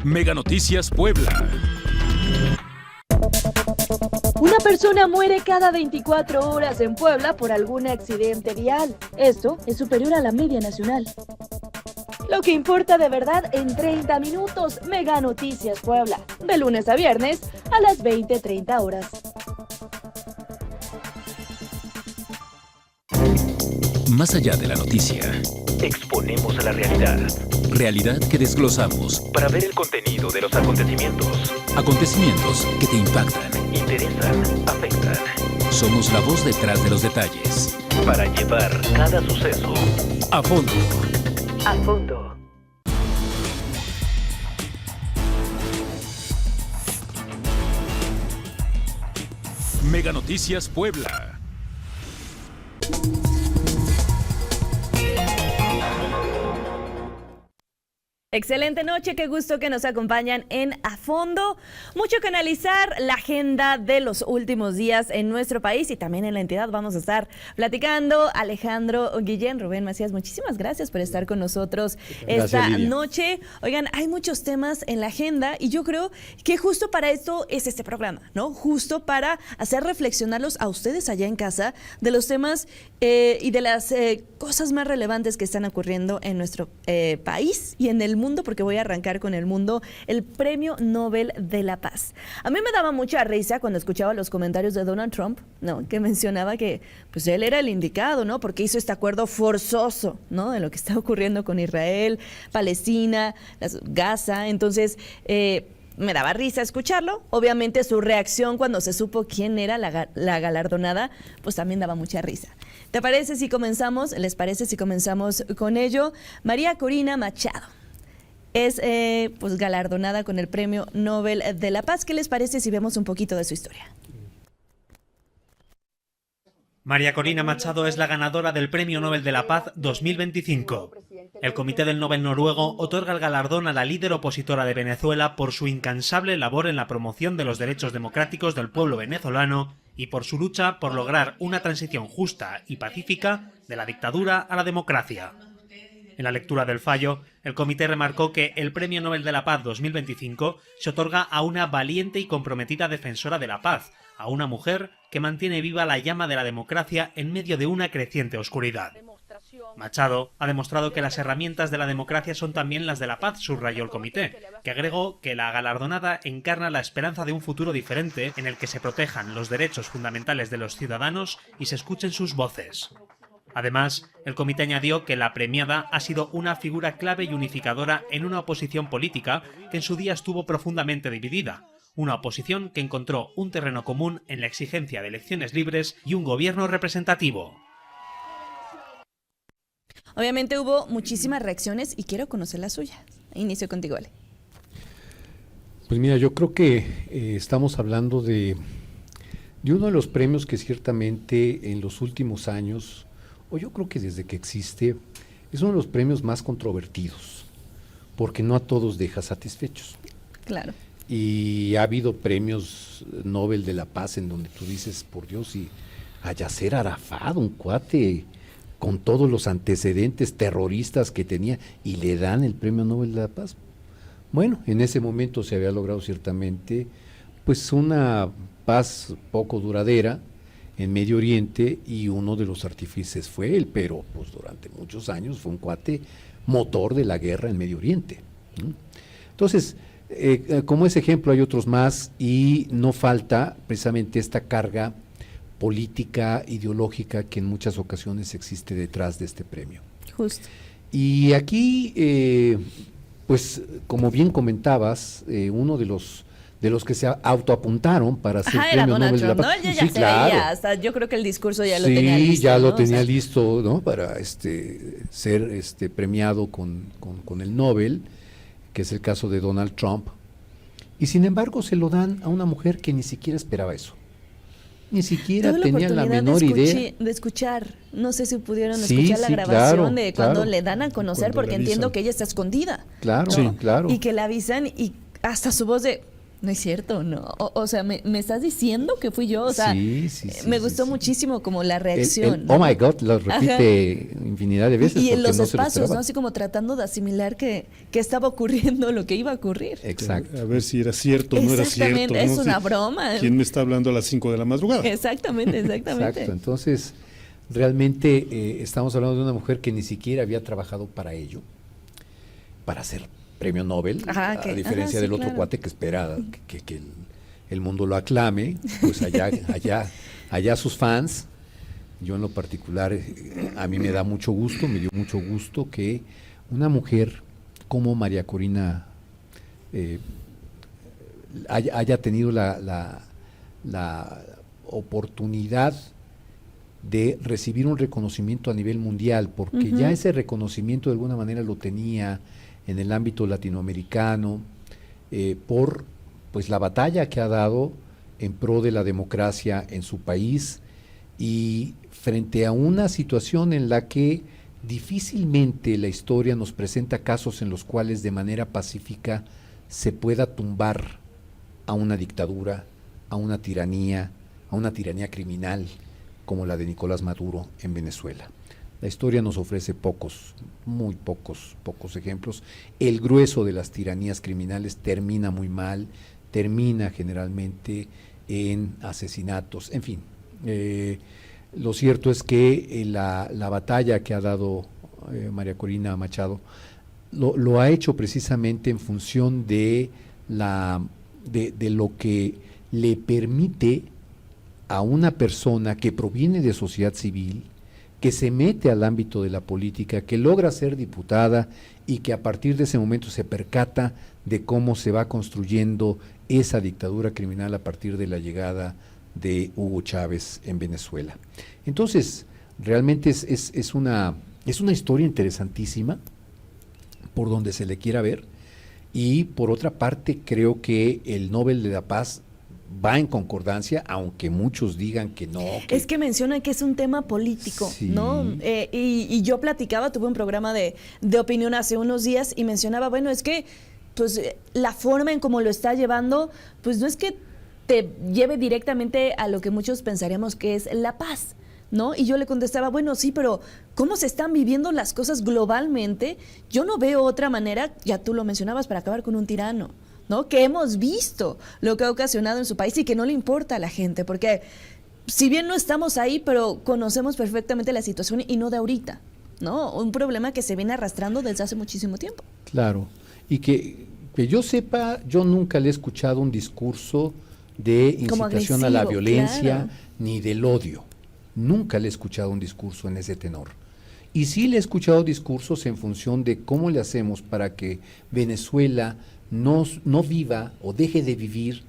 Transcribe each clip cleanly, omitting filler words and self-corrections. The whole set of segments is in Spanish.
Mega Noticias Puebla. Una persona muere cada 24 horas en Puebla por algún accidente vial. Esto es superior a la media nacional. Lo que importa de verdad en 30 minutos. Mega Noticias Puebla. De lunes a viernes a las 20:30 horas. Más allá de la noticia, exponemos a la realidad. Realidad que desglosamos Para ver el contenido de los acontecimientos. Acontecimientos que te impactan. Interesan, afectan. Somos la voz detrás de los detalles. Para llevar cada suceso A fondo. a fondo. Mega Noticias Puebla. Excelente noche, qué gusto que nos acompañan en A Fondo. Mucho que analizar, la agenda de los últimos días en nuestro país y también en la entidad. Vamos a estar platicando. Alejandro Guillén, Rubén Macías, muchísimas gracias por estar con nosotros esta noche. Oigan, hay muchos temas en la agenda y yo creo que justo para esto es este programa, ¿no? Justo para hacer reflexionarlos a ustedes allá en casa de los temas y de las cosas más relevantes que están ocurriendo en nuestro país y en el mundo, porque voy a arrancar con el mundo, el Premio Nobel de la Paz. A mí me daba mucha risa cuando escuchaba los comentarios de Donald Trump, ¿no? Que mencionaba que pues él era el indicado, ¿no? Porque hizo este acuerdo forzoso, ¿no? De lo que está ocurriendo con Israel, Palestina, Gaza. Entonces, me daba risa escucharlo. Obviamente su reacción cuando se supo quién era la galardonada, pues también daba mucha risa. ¿Te parece si comenzamos? ¿Les parece si comenzamos con ello? María Corina Machado es pues galardonada con el Premio Nobel de la Paz. ¿Qué les parece si vemos un poquito de su historia? María Corina Machado es la ganadora del Premio Nobel de la Paz 2025. El Comité del Nobel noruego otorga el galardón a la líder opositora de Venezuela por su incansable labor en la promoción de los derechos democráticos del pueblo venezolano y por su lucha por lograr una transición justa y pacífica de la dictadura a la democracia. En la lectura del fallo, el comité remarcó que el Premio Nobel de la Paz 2025 se otorga a una valiente y comprometida defensora de la paz, a una mujer que mantiene viva la llama de la democracia en medio de una creciente oscuridad. Machado ha demostrado que las herramientas de la democracia son también las de la paz, subrayó el comité, que agregó que la galardonada encarna la esperanza de un futuro diferente en el que se protejan los derechos fundamentales de los ciudadanos y se escuchen sus voces. Además, el comité añadió que la premiada ha sido una figura clave y unificadora en una oposición política que en su día estuvo profundamente dividida, una oposición que encontró un terreno común en la exigencia de elecciones libres y un gobierno representativo. Obviamente hubo muchísimas reacciones y quiero conocer las suyas. Inicio contigo, Ale. Pues mira, yo creo que estamos hablando de uno de los premios que ciertamente en los últimos años, o yo creo que desde que existe, es uno de los premios más controvertidos, porque no a todos deja satisfechos. Claro. Y ha habido premios Nobel de la Paz en donde tú dices, por Dios, y a Yasser Arafat, un cuate con todos los antecedentes terroristas que tenía, y le dan el Premio Nobel de la Paz. Bueno, en ese momento se había logrado ciertamente pues una paz poco duradera en Medio Oriente, y uno de los artífices fue él, pero pues durante muchos años fue un cuate motor de la guerra en Medio Oriente. Entonces, como ese ejemplo hay otros más, y no falta precisamente esta carga política, ideológica, que en muchas ocasiones existe detrás de este premio. Justo. Y aquí, pues como bien comentabas, uno de los que se autoapuntaron para hacer era Premio Donald Nobel de la Trump, Paz. ¿no? Ya Sí, se claro. veía, hasta yo creo que el discurso ya lo Sí, tenía listo. ya lo ¿no? tenía O sea, listo, ¿no? Para ser premiado con el Nobel, que es el caso de Donald Trump. Y sin embargo se lo dan a una mujer que ni siquiera esperaba eso. Ni siquiera tuve tenía la oportunidad menor idea. de escuchar, no sé si pudieron Sí, escuchar la sí, grabación claro, de cuando claro. le dan a conocer, Cuando porque le avisan. entiendo que ella está escondida. Claro, ¿no? sí, claro. Y que la avisan y hasta su voz de, No es cierto, no. O sea, ¿me estás diciendo que fui yo? O sea, Sí, me sí, gustó sí. muchísimo como la reacción. Oh ¿no? my God, lo repite infinidad de veces. Y en porque los no se lo espacios, ¿no? esperaba. Así como tratando de asimilar que estaba ocurriendo lo que iba a ocurrir. Exacto. A ver si era cierto o no era cierto. Exactamente, es ¿no? una Sí. broma. ¿Quién me está hablando a las 5 de la madrugada? Exactamente. Exacto. Entonces, realmente estamos hablando de una mujer que ni siquiera había trabajado para ello, para ser premio Nobel, Ajá, a diferencia sí, del otro claro. cuate que espera que el mundo lo aclame, pues allá sus fans. Yo en lo particular, a mí me da mucho gusto, me dio mucho gusto que una mujer como María Corina haya tenido la oportunidad de recibir un reconocimiento a nivel mundial, porque ya ese reconocimiento de alguna manera lo tenía en el ámbito latinoamericano, por pues la batalla que ha dado en pro de la democracia en su país y frente a una situación en la que difícilmente la historia nos presenta casos en los cuales de manera pacífica se pueda tumbar a una dictadura, a una tiranía criminal como la de Nicolás Maduro en Venezuela. La historia nos ofrece muy pocos ejemplos. El grueso de las tiranías criminales termina muy mal, termina generalmente en asesinatos, en fin. Lo cierto es que la batalla que ha dado María Corina Machado lo ha hecho precisamente en función de lo que le permite a una persona que proviene de sociedad civil, que se mete al ámbito de la política, que logra ser diputada y que a partir de ese momento se percata de cómo se va construyendo esa dictadura criminal a partir de la llegada de Hugo Chávez en Venezuela. Entonces, realmente es una historia interesantísima por donde se le quiera ver, y por otra parte creo que el Nobel de la Paz va en concordancia, aunque muchos digan que no. Es que mencionan que es un tema político, Sí. ¿no? Y yo platicaba, tuve un programa de opinión hace unos días y mencionaba, bueno, es que pues la forma en cómo lo está llevando, pues no es que te lleve directamente a lo que muchos pensaríamos que es la paz, ¿no? Y yo le contestaba, bueno, sí, pero ¿cómo se están viviendo las cosas globalmente? Yo no veo otra manera, ya tú lo mencionabas, para acabar con un tirano, ¿no? Que hemos visto lo que ha ocasionado en su país y que no le importa a la gente, porque si bien no estamos ahí, pero conocemos perfectamente la situación y no de ahorita, ¿no? Un problema que se viene arrastrando desde hace muchísimo tiempo. Claro, y que yo sepa, yo nunca le he escuchado un discurso de Como incitación a la agresivo, violencia, claro. ni del odio. Nunca le he escuchado un discurso en ese tenor. Y sí le he escuchado discursos en función de cómo le hacemos para que Venezuela no viva o deje de vivir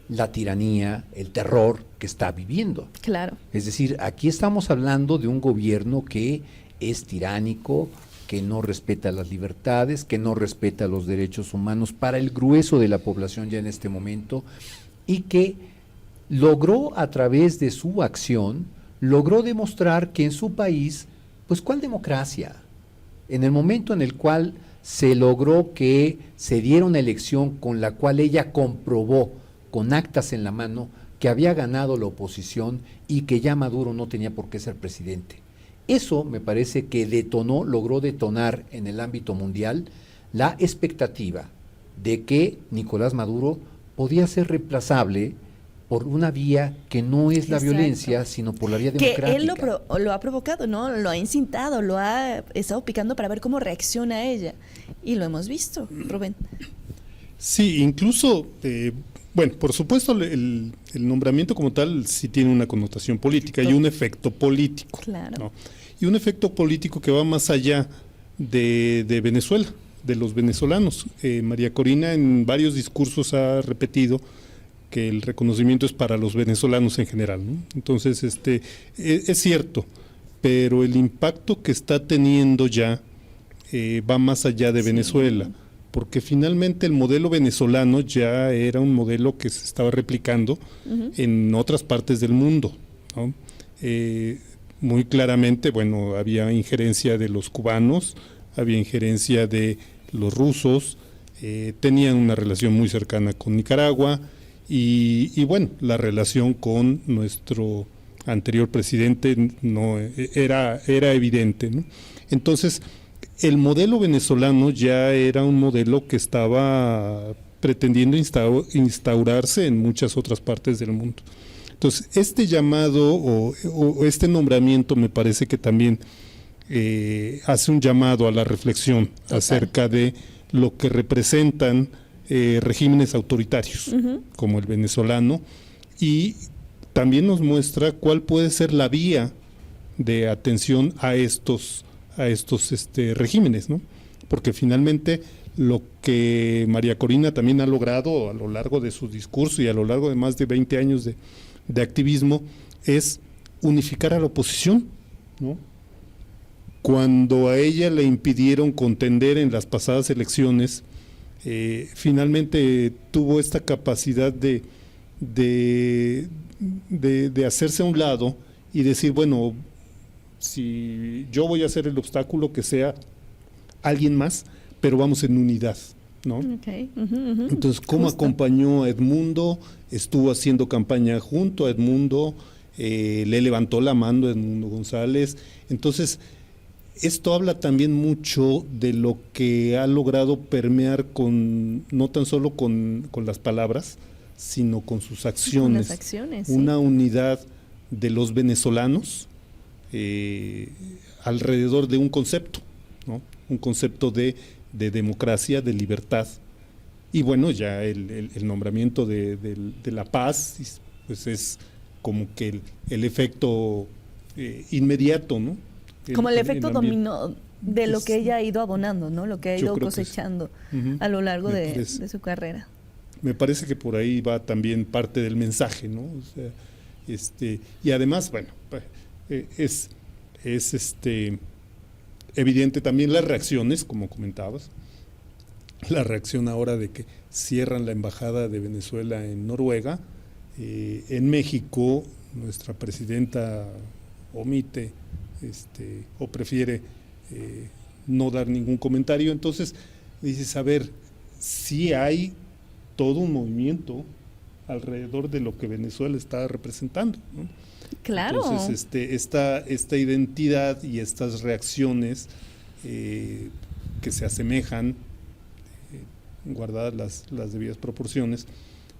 la tiranía, el terror que está viviendo. Claro. Es decir, aquí estamos hablando de un gobierno que es tiránico, que no respeta las libertades, que no respeta los derechos humanos para el grueso de la población ya en este momento, y que logró a través de su acción, logró demostrar que en su país, pues ¿cuál democracia? En el momento en el cual se logró que se diera una elección con la cual ella comprobó con actas en la mano que había ganado la oposición y que ya Maduro no tenía por qué ser presidente. Eso me parece que logró detonar en el ámbito mundial la expectativa de que Nicolás Maduro podía ser reemplazable por una vía que no es la Exacto. violencia, sino por la vía Que democrática. él lo ha provocado, ¿no? Lo ha incitado, lo ha estado picando para ver cómo reacciona ella. Y lo hemos visto, Rubén. Sí, incluso, bueno, por supuesto el nombramiento como tal sí tiene una connotación política y un efecto político. Claro. ¿no? Y un efecto político que va más allá de Venezuela, de los venezolanos. María Corina en varios discursos ha repetido que el reconocimiento es para los venezolanos en general, ¿no? Entonces, es cierto, pero el impacto que está teniendo ya va más allá de Venezuela, porque finalmente el modelo venezolano ya era un modelo que se estaba replicando en otras partes del mundo, ¿no? Muy claramente, bueno, había injerencia de los cubanos, había injerencia de los rusos, tenían una relación muy cercana con Nicaragua y bueno, la relación con nuestro anterior presidente no era evidente, ¿no? Entonces, el modelo venezolano ya era un modelo que estaba pretendiendo instaurarse en muchas otras partes del mundo. Entonces, este llamado o este nombramiento me parece que también hace un llamado a la reflexión acerca de lo que representan regímenes autoritarios, como el venezolano, y también nos muestra cuál puede ser la vía de atención a estos regímenes, ¿no? Porque finalmente lo que María Corina también ha logrado a lo largo de su discurso y a lo largo de más de 20 años de activismo es unificar a la oposición, ¿no? Cuando a ella le impidieron contender en las pasadas elecciones, finalmente tuvo esta capacidad de hacerse a un lado y decir, bueno, si yo voy a hacer el obstáculo, que sea alguien más, pero vamos en unidad, ¿no? Okay. Entonces, ¿cómo acompañó a Edmundo? Estuvo haciendo campaña junto a Edmundo, le levantó la mano a Edmundo González. Entonces, esto habla también mucho de lo que ha logrado permear no tan solo con las palabras, sino con sus acciones. Con las acciones, una unidad de los venezolanos alrededor de un concepto, ¿no? Un concepto de democracia, de libertad. Y bueno, ya el nombramiento de la paz, pues es como que el efecto inmediato, ¿no? Como el efecto dominó de lo que ella ha ido abonando, ¿no? Lo que ha ido cosechando a lo largo de su carrera. Me parece que por ahí va también parte del mensaje, ¿no? O sea, y además, bueno, es evidente también las reacciones, como comentabas, la reacción ahora de que cierran la embajada de Venezuela en Noruega. En México, nuestra presidenta omite o prefiere no dar ningún comentario. Entonces dices, a ver, sí hay todo un movimiento alrededor de lo que Venezuela está representando, ¿no? Claro. Entonces esta identidad y estas reacciones que se asemejan, guardadas las debidas proporciones,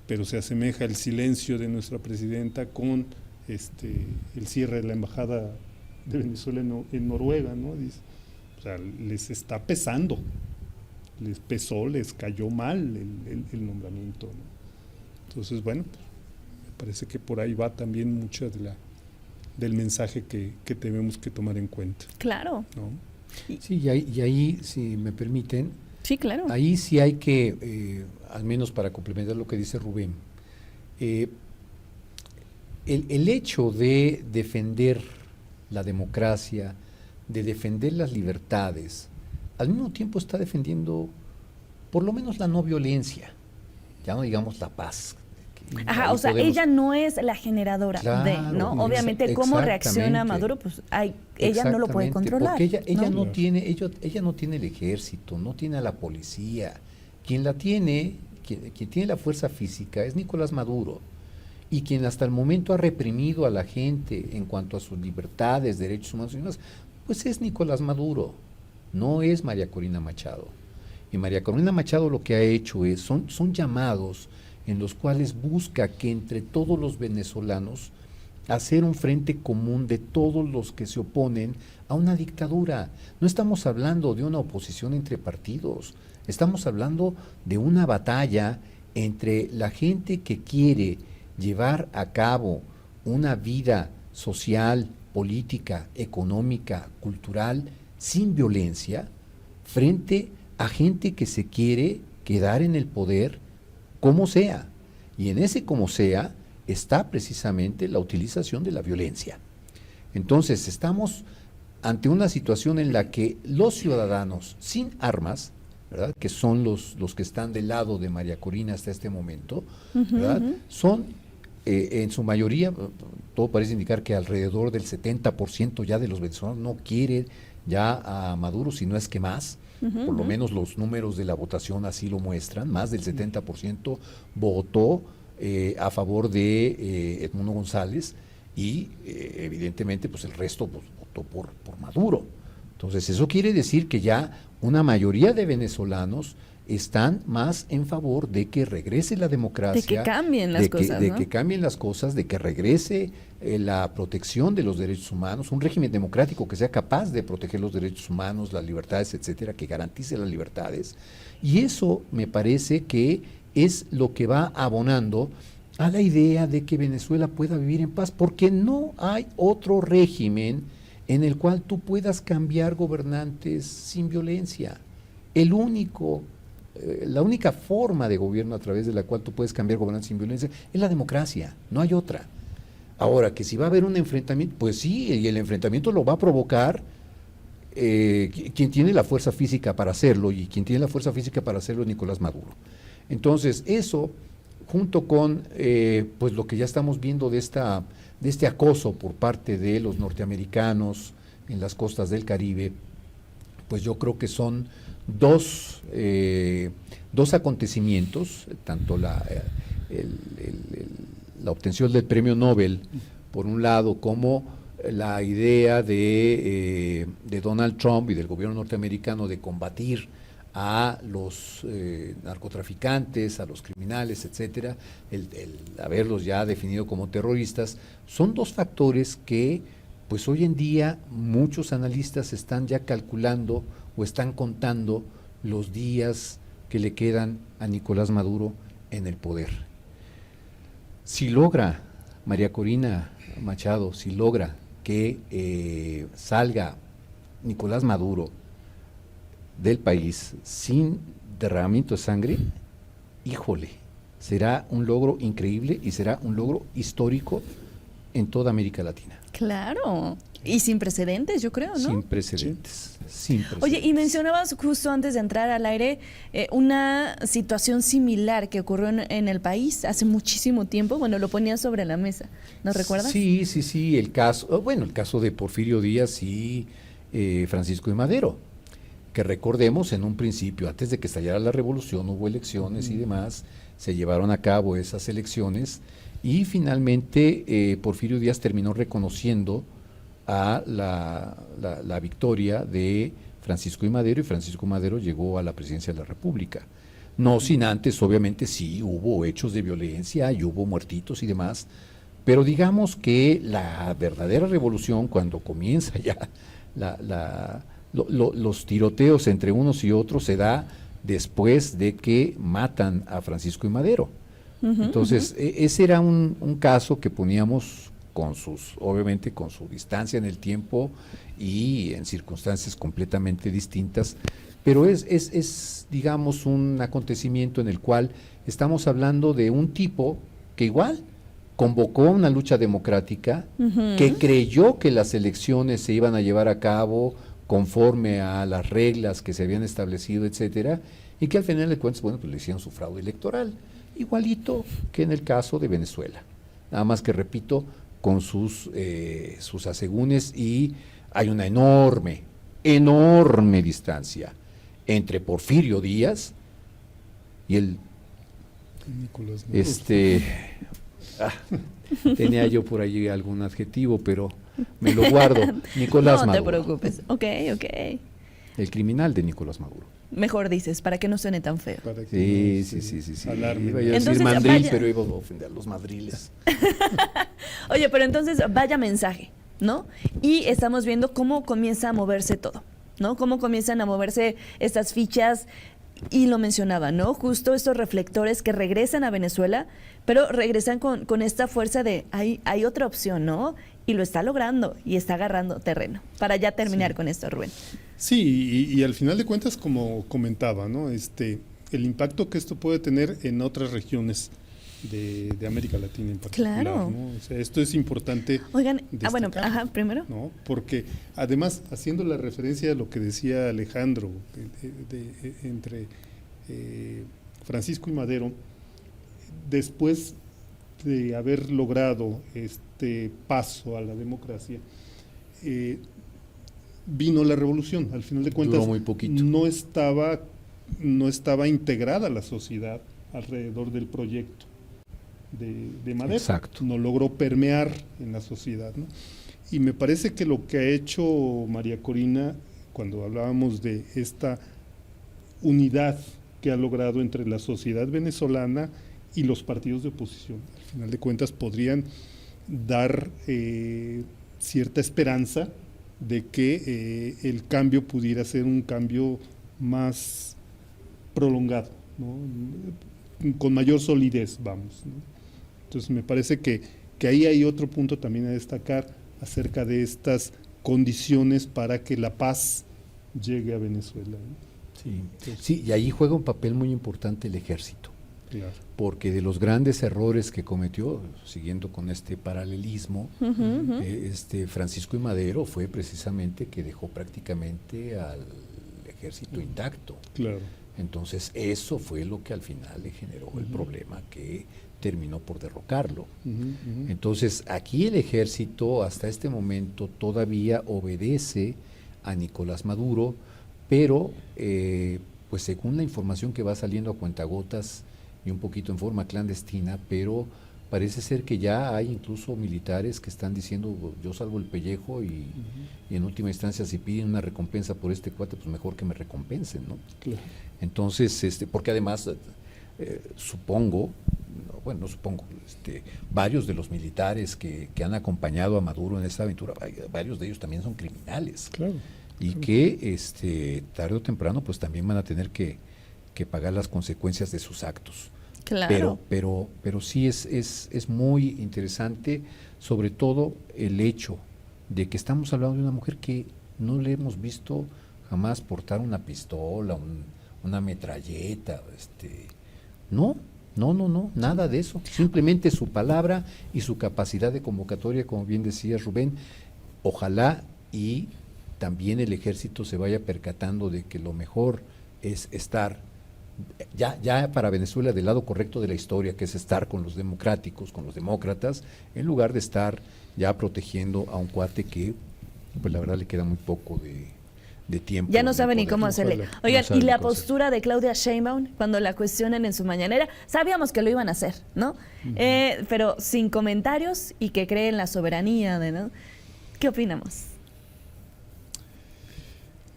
pero se asemeja el silencio de nuestra presidenta con el cierre de la embajada de Venezuela en Noruega, ¿no? Dice, o sea, les está pesando, les pesó, les cayó mal el nombramiento, ¿no? Entonces, bueno, me parece que por ahí va también mucho del mensaje que tenemos que tomar en cuenta. Claro. ¿No? Sí, y ahí, si me permiten, sí, claro. Ahí sí hay que, al menos para complementar lo que dice Rubén, el hecho de defender la democracia, de defender las libertades, al mismo tiempo está defendiendo por lo menos la no violencia, ya no digamos la paz. Ajá, o sea, ella no es la generadora de, ¿no? Obviamente, cómo reacciona Maduro, pues ella no lo puede controlar. Porque ella ¿no? no tiene, ella no tiene el ejército, no tiene a la policía. Quien la tiene, quien tiene la fuerza física es Nicolás Maduro. Y quien hasta el momento ha reprimido a la gente en cuanto a sus libertades, derechos humanos y demás, pues es Nicolás Maduro, no es María Corina Machado. Y María Corina Machado lo que ha hecho son llamados en los cuales busca que entre todos los venezolanos hacer un frente común de todos los que se oponen a una dictadura. No estamos hablando de una oposición entre partidos, estamos hablando de una batalla entre la gente que quiere llevar a cabo una vida social, política, económica, cultural, sin violencia, frente a gente que se quiere quedar en el poder como sea. Y en ese como sea está precisamente la utilización de la violencia. Entonces estamos ante una situación en la que los ciudadanos sin armas, ¿verdad?, que son los que están del lado de María Corina hasta este momento, ¿verdad?, son en su mayoría, todo parece indicar que alrededor del 70% ya de los venezolanos no quieren ya a Maduro, si no es que más. Por lo menos los números de la votación así lo muestran. Más del 70% votó a favor de Edmundo González y evidentemente pues el resto pues, votó por Maduro. Entonces eso quiere decir que ya una mayoría de venezolanos están más en favor de que regrese la democracia, De que cambien las cosas, de ¿no? que cambien las cosas, de que regrese la protección de los derechos humanos, un régimen democrático que sea capaz de proteger los derechos humanos, las libertades, etcétera, que garantice las libertades. Y eso me parece que es lo que va abonando a la idea de que Venezuela pueda vivir en paz, porque no hay otro régimen en el cual tú puedas cambiar gobernantes sin violencia. La única forma de gobierno a través de la cual tú puedes cambiar gobernantes sin violencia es la democracia, no hay otra. Ahora, que si va a haber un enfrentamiento, pues sí, y el enfrentamiento lo va a provocar quien tiene la fuerza física para hacerlo, y quien tiene la fuerza física para hacerlo es Nicolás Maduro. Entonces, eso, junto con pues lo que ya estamos viendo de este acoso por parte de los norteamericanos en las costas del Caribe, pues yo creo que son dos acontecimientos, tanto la obtención del premio Nobel, por un lado, como la idea de Donald Trump y del gobierno norteamericano de combatir a los narcotraficantes, a los criminales, etcétera, el haberlos ya definido como terroristas, son dos factores que pues hoy en día muchos analistas están ya calculando o están contando los días que le quedan a Nicolás Maduro en el poder. Si logra María Corina Machado, si logra que salga Nicolás Maduro del país sin derramamiento de sangre, híjole, será un logro increíble y será un logro histórico en toda América Latina. Claro, y sin precedentes, yo creo, ¿no? Sin precedentes, sin precedentes. Oye, y mencionabas justo antes de entrar al aire una situación similar que ocurrió en el país hace muchísimo tiempo. Bueno, lo ponías sobre la mesa, ¿no recuerdas? Sí, el caso de Porfirio Díaz y Francisco de Madero, que recordemos en un principio, antes de que estallara la revolución, hubo elecciones y demás, se llevaron a cabo esas elecciones y finalmente Porfirio Díaz terminó reconociendo a la victoria de Francisco y Madero, y Francisco Madero llegó a la presidencia de la República. No sin antes, obviamente sí, hubo hechos de violencia y hubo muertitos y demás, pero digamos que la verdadera revolución, cuando comienza ya los tiroteos entre unos y otros, se da después de que matan a Francisco y Madero. Entonces, ese era un caso que poníamos obviamente con su distancia en el tiempo y en circunstancias completamente distintas, pero es digamos, un acontecimiento en el cual estamos hablando de un tipo que igual convocó una lucha democrática, que creyó que las elecciones se iban a llevar a cabo conforme a las reglas que se habían establecido, etcétera, y que al final de cuentas, bueno, pues le hicieron su fraude electoral, igualito que en el caso de Venezuela. Nada más que, repito, con sus asegúnes, y hay una enorme distancia entre Porfirio Díaz y el Nicolás Maduro. tenía yo por allí algún adjetivo, pero me lo guardo. Nicolás Maduro. No te preocupes. Ok. El criminal de Nicolás Maduro. Mejor dices, para que no suene tan feo. Para que Sí. alarme. Iba yo a decir Entonces, mandril, vaya. pero iba a ofender a los madriles. Oye, pero entonces vaya mensaje, ¿no? Y estamos viendo cómo comienza a moverse todo, ¿no? Cómo comienzan a moverse estas fichas, y lo mencionaba, ¿no? Justo estos reflectores que regresan a Venezuela, pero regresan con esta fuerza de hay otra opción, ¿no? Y lo está logrando y está agarrando terreno. Para ya terminar con esto, Rubén. Sí, y al final de cuentas, como comentaba, ¿no? El impacto que esto puede tener en otras regiones de América Latina en particular, Claro. ¿no? O sea, esto es importante. Oigan, bueno, destacar, primero. ¿no? Porque además, haciendo la referencia a lo que decía Alejandro entre Francisco y Madero, después de haber logrado este paso a la democracia, vino la revolución. Al final de cuentas, Duró muy poquito. no estaba integrada la sociedad alrededor del proyecto de Madero. Exacto. No logró permear en la sociedad, ¿no? Y me parece que lo que ha hecho María Corina, cuando hablábamos de esta unidad que ha logrado entre la sociedad venezolana y los partidos de oposición, al final de cuentas podrían dar cierta esperanza de que el cambio pudiera ser un cambio más prolongado, ¿no? Con mayor solidez, vamos, ¿no? Entonces me parece que ahí hay otro punto también a destacar acerca de estas condiciones para que la paz llegue a Venezuela, ¿no? Sí, y ahí juega un papel muy importante el ejército, Claro. porque de los grandes errores que cometió, siguiendo con este paralelismo, Francisco I. Madero fue precisamente que dejó prácticamente al ejército intacto. Claro. Entonces eso fue lo que al final le generó el problema que terminó por derrocarlo. Entonces aquí el ejército hasta este momento todavía obedece a Nicolás Maduro, pero pues según la información que va saliendo a cuentagotas y un poquito en forma clandestina, pero parece ser que ya hay incluso militares que están diciendo yo salvo el pellejo y en última instancia si piden una recompensa por este cuate, pues mejor que me recompensen, ¿no? Claro. Entonces, porque además supongo, bueno, no supongo, varios de los militares que han acompañado a Maduro en esta aventura, varios de ellos también son criminales. Claro. Y que tarde o temprano pues también van a tener que pagar las consecuencias de sus actos. Claro. Pero sí es muy interesante, sobre todo el hecho de que estamos hablando de una mujer que no le hemos visto jamás portar una pistola, una metralleta, no, nada de eso. Simplemente su palabra y su capacidad de convocatoria, como bien decía Rubén. Ojalá y también el ejército se vaya percatando de que lo mejor es estar ya para Venezuela del lado correcto de la historia, que es estar con los democráticos, con los demócratas, en lugar de estar ya protegiendo a un cuate que pues la verdad le queda muy poco de tiempo. Ya no sabe ni poder. cómo hacerle. Ojalá. Oigan, No sabe y la ni cómo hacer. postura de Claudia Sheinbaum cuando la cuestionan en su mañanera, sabíamos que lo iban a hacer, ¿no? Pero sin comentarios y que cree en la soberanía, ¿no? ¿Qué opinamos?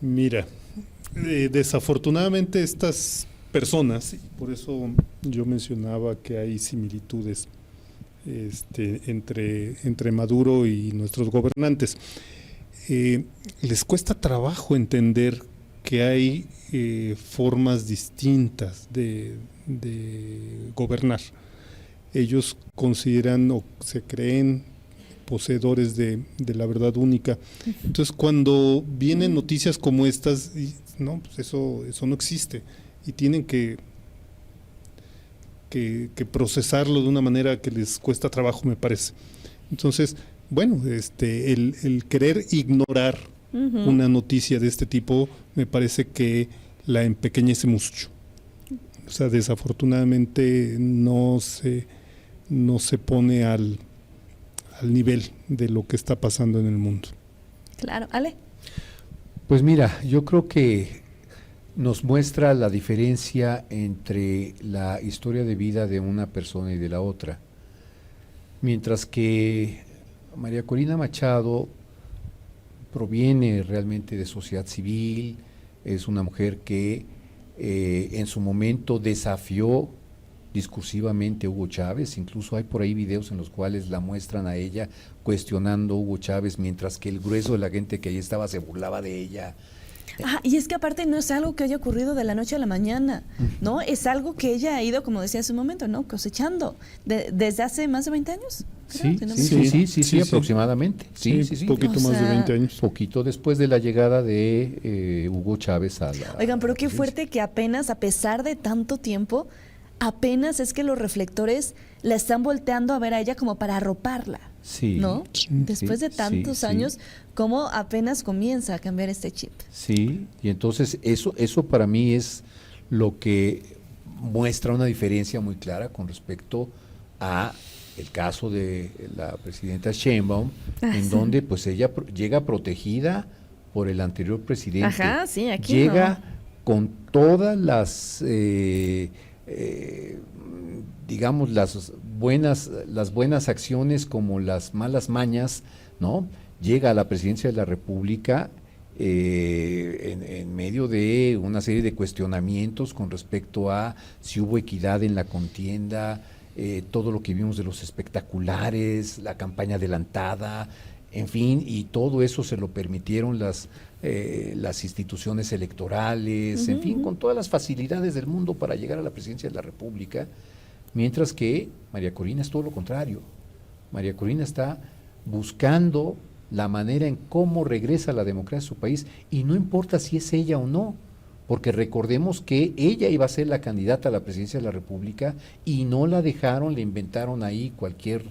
Mira, desafortunadamente estas personas, y por eso yo mencionaba que hay similitudes entre Maduro y nuestros gobernantes, les cuesta trabajo entender que hay formas distintas de gobernar. Ellos consideran o se creen poseedores de la verdad única. Entonces cuando vienen noticias como estas, no, pues eso no existe y tienen que procesarlo de una manera que les cuesta trabajo, me parece. Entonces, bueno, el querer ignorar una noticia de este tipo me parece que la empequeñece mucho. O sea, desafortunadamente no se pone al nivel de lo que está pasando en el mundo. Claro, Ale. Pues mira, yo creo que nos muestra la diferencia entre la historia de vida de una persona y de la otra. Mientras que María Corina Machado proviene realmente de sociedad civil, es una mujer que en su momento desafió discursivamente a Hugo Chávez, incluso hay por ahí videos en los cuales la muestran a ella cuestionando a Hugo Chávez, mientras que el grueso de la gente que ahí estaba se burlaba de ella. Y es que aparte no es algo que haya ocurrido de la noche a la mañana, ¿no? Es algo que ella ha ido, como decía hace un momento, ¿no? Cosechando desde hace más de 20 años. Creo, si no me equivoco. Sí, aproximadamente. Sí. Poquito O más de sea, 20 años. Poquito después de la llegada de Hugo Chávez a la... Oigan, pero qué presidencia. fuerte que apenas, a pesar de tanto tiempo, apenas es que los reflectores la están volteando a ver a ella como para arroparla, Sí. ¿no? Sí, Después de tantos sí. años, cómo apenas comienza a cambiar este chip. Sí, y entonces eso para mí es lo que muestra una diferencia muy clara con respecto a el caso de la presidenta Sheinbaum, en sí. donde pues ella llega protegida por el anterior presidente. Ajá, sí, aquí llega no. con todas las digamos las buenas acciones como las malas mañas, ¿no? Llega a la presidencia de la República en medio de una serie de cuestionamientos con respecto a si hubo equidad en la contienda, todo lo que vimos de los espectaculares, la campaña adelantada, en fin, y todo eso se lo permitieron las instituciones electorales, en fin, con todas las facilidades del mundo para llegar a la presidencia de la República, mientras que María Corina es todo lo contrario. María Corina está buscando la manera en cómo regresa la democracia a su país, y no importa si es ella o no, porque recordemos que ella iba a ser la candidata a la presidencia de la República y no la dejaron, le inventaron ahí cualquier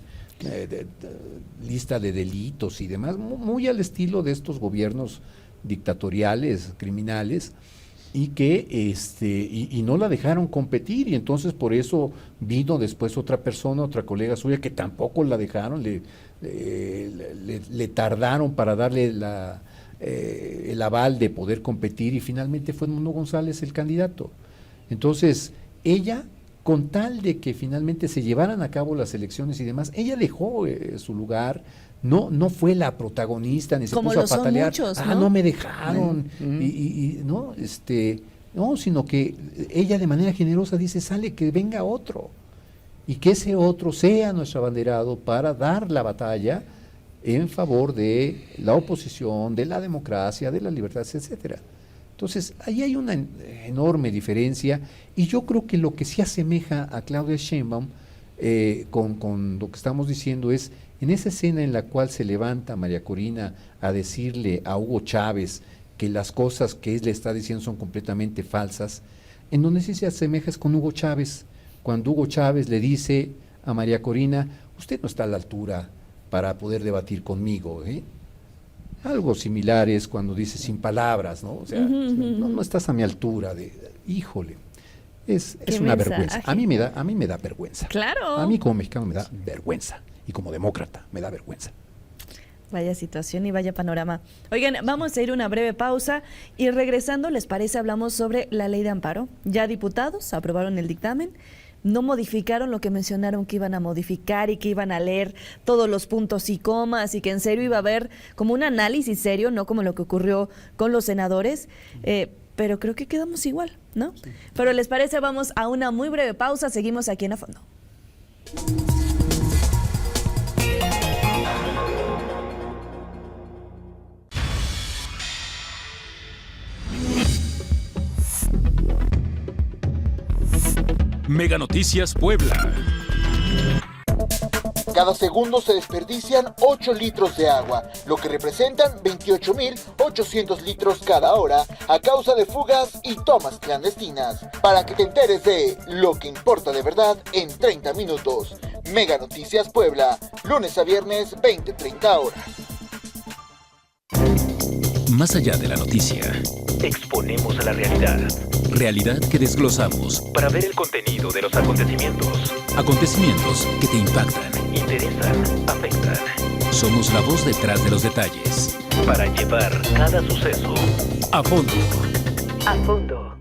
lista de delitos y demás, muy al estilo de estos gobiernos dictatoriales, criminales, y que y no la dejaron competir, y entonces por eso vino después otra persona, otra colega suya, que tampoco la dejaron, le tardaron para darle el aval de poder competir, y finalmente fue Edmundo González el candidato. Entonces, ella, con tal de que finalmente se llevaran a cabo las elecciones y demás, ella dejó su lugar, no fue la protagonista, ni se Como puso a lo son patalear, muchos, ¿no? no me dejaron, no, no, sino que ella de manera generosa dice, sale que venga otro, y que ese otro sea nuestro abanderado para dar la batalla en favor de la oposición, de la democracia, de las libertades, etcétera. Entonces, ahí hay una enorme diferencia, y yo creo que lo que sí asemeja a Claudia Sheinbaum con lo que estamos diciendo es, en esa escena en la cual se levanta María Corina a decirle a Hugo Chávez que las cosas que él le está diciendo son completamente falsas, en donde sí se asemeja es con Hugo Chávez, cuando Hugo Chávez le dice a María Corina, usted no está a la altura para poder debatir conmigo, ¿eh? Algo similar es cuando dice sin palabras, ¿no? O sea, no estás a mi altura, híjole, es una vergüenza. A mí me da vergüenza. Claro. A mí como mexicano me da vergüenza, y como demócrata me da vergüenza. Vaya situación y vaya panorama. Oigan, vamos a ir a una breve pausa y regresando, ¿les parece? Hablamos sobre la ley de amparo. Ya diputados aprobaron el dictamen, no modificaron lo que mencionaron que iban a modificar y que iban a leer todos los puntos y comas y que en serio iba a haber como un análisis serio, no como lo que ocurrió con los senadores, pero creo que quedamos igual, ¿no? Sí. Pero ¿les parece? Vamos a una muy breve pausa, seguimos aquí en A Fondo. Mega Noticias Puebla. Cada segundo se desperdician 8 litros de agua, lo que representan 28.800 litros cada hora a causa de fugas y tomas clandestinas. Para que te enteres de lo que importa de verdad en 30 minutos. Mega Noticias Puebla, lunes a viernes 20-30 horas. Más allá de la noticia. Exponemos a la realidad. Realidad que desglosamos. Para ver el contenido de los acontecimientos. Acontecimientos que te impactan. Interesan, afectan. Somos la voz detrás de los detalles. Para llevar cada suceso a fondo. A fondo.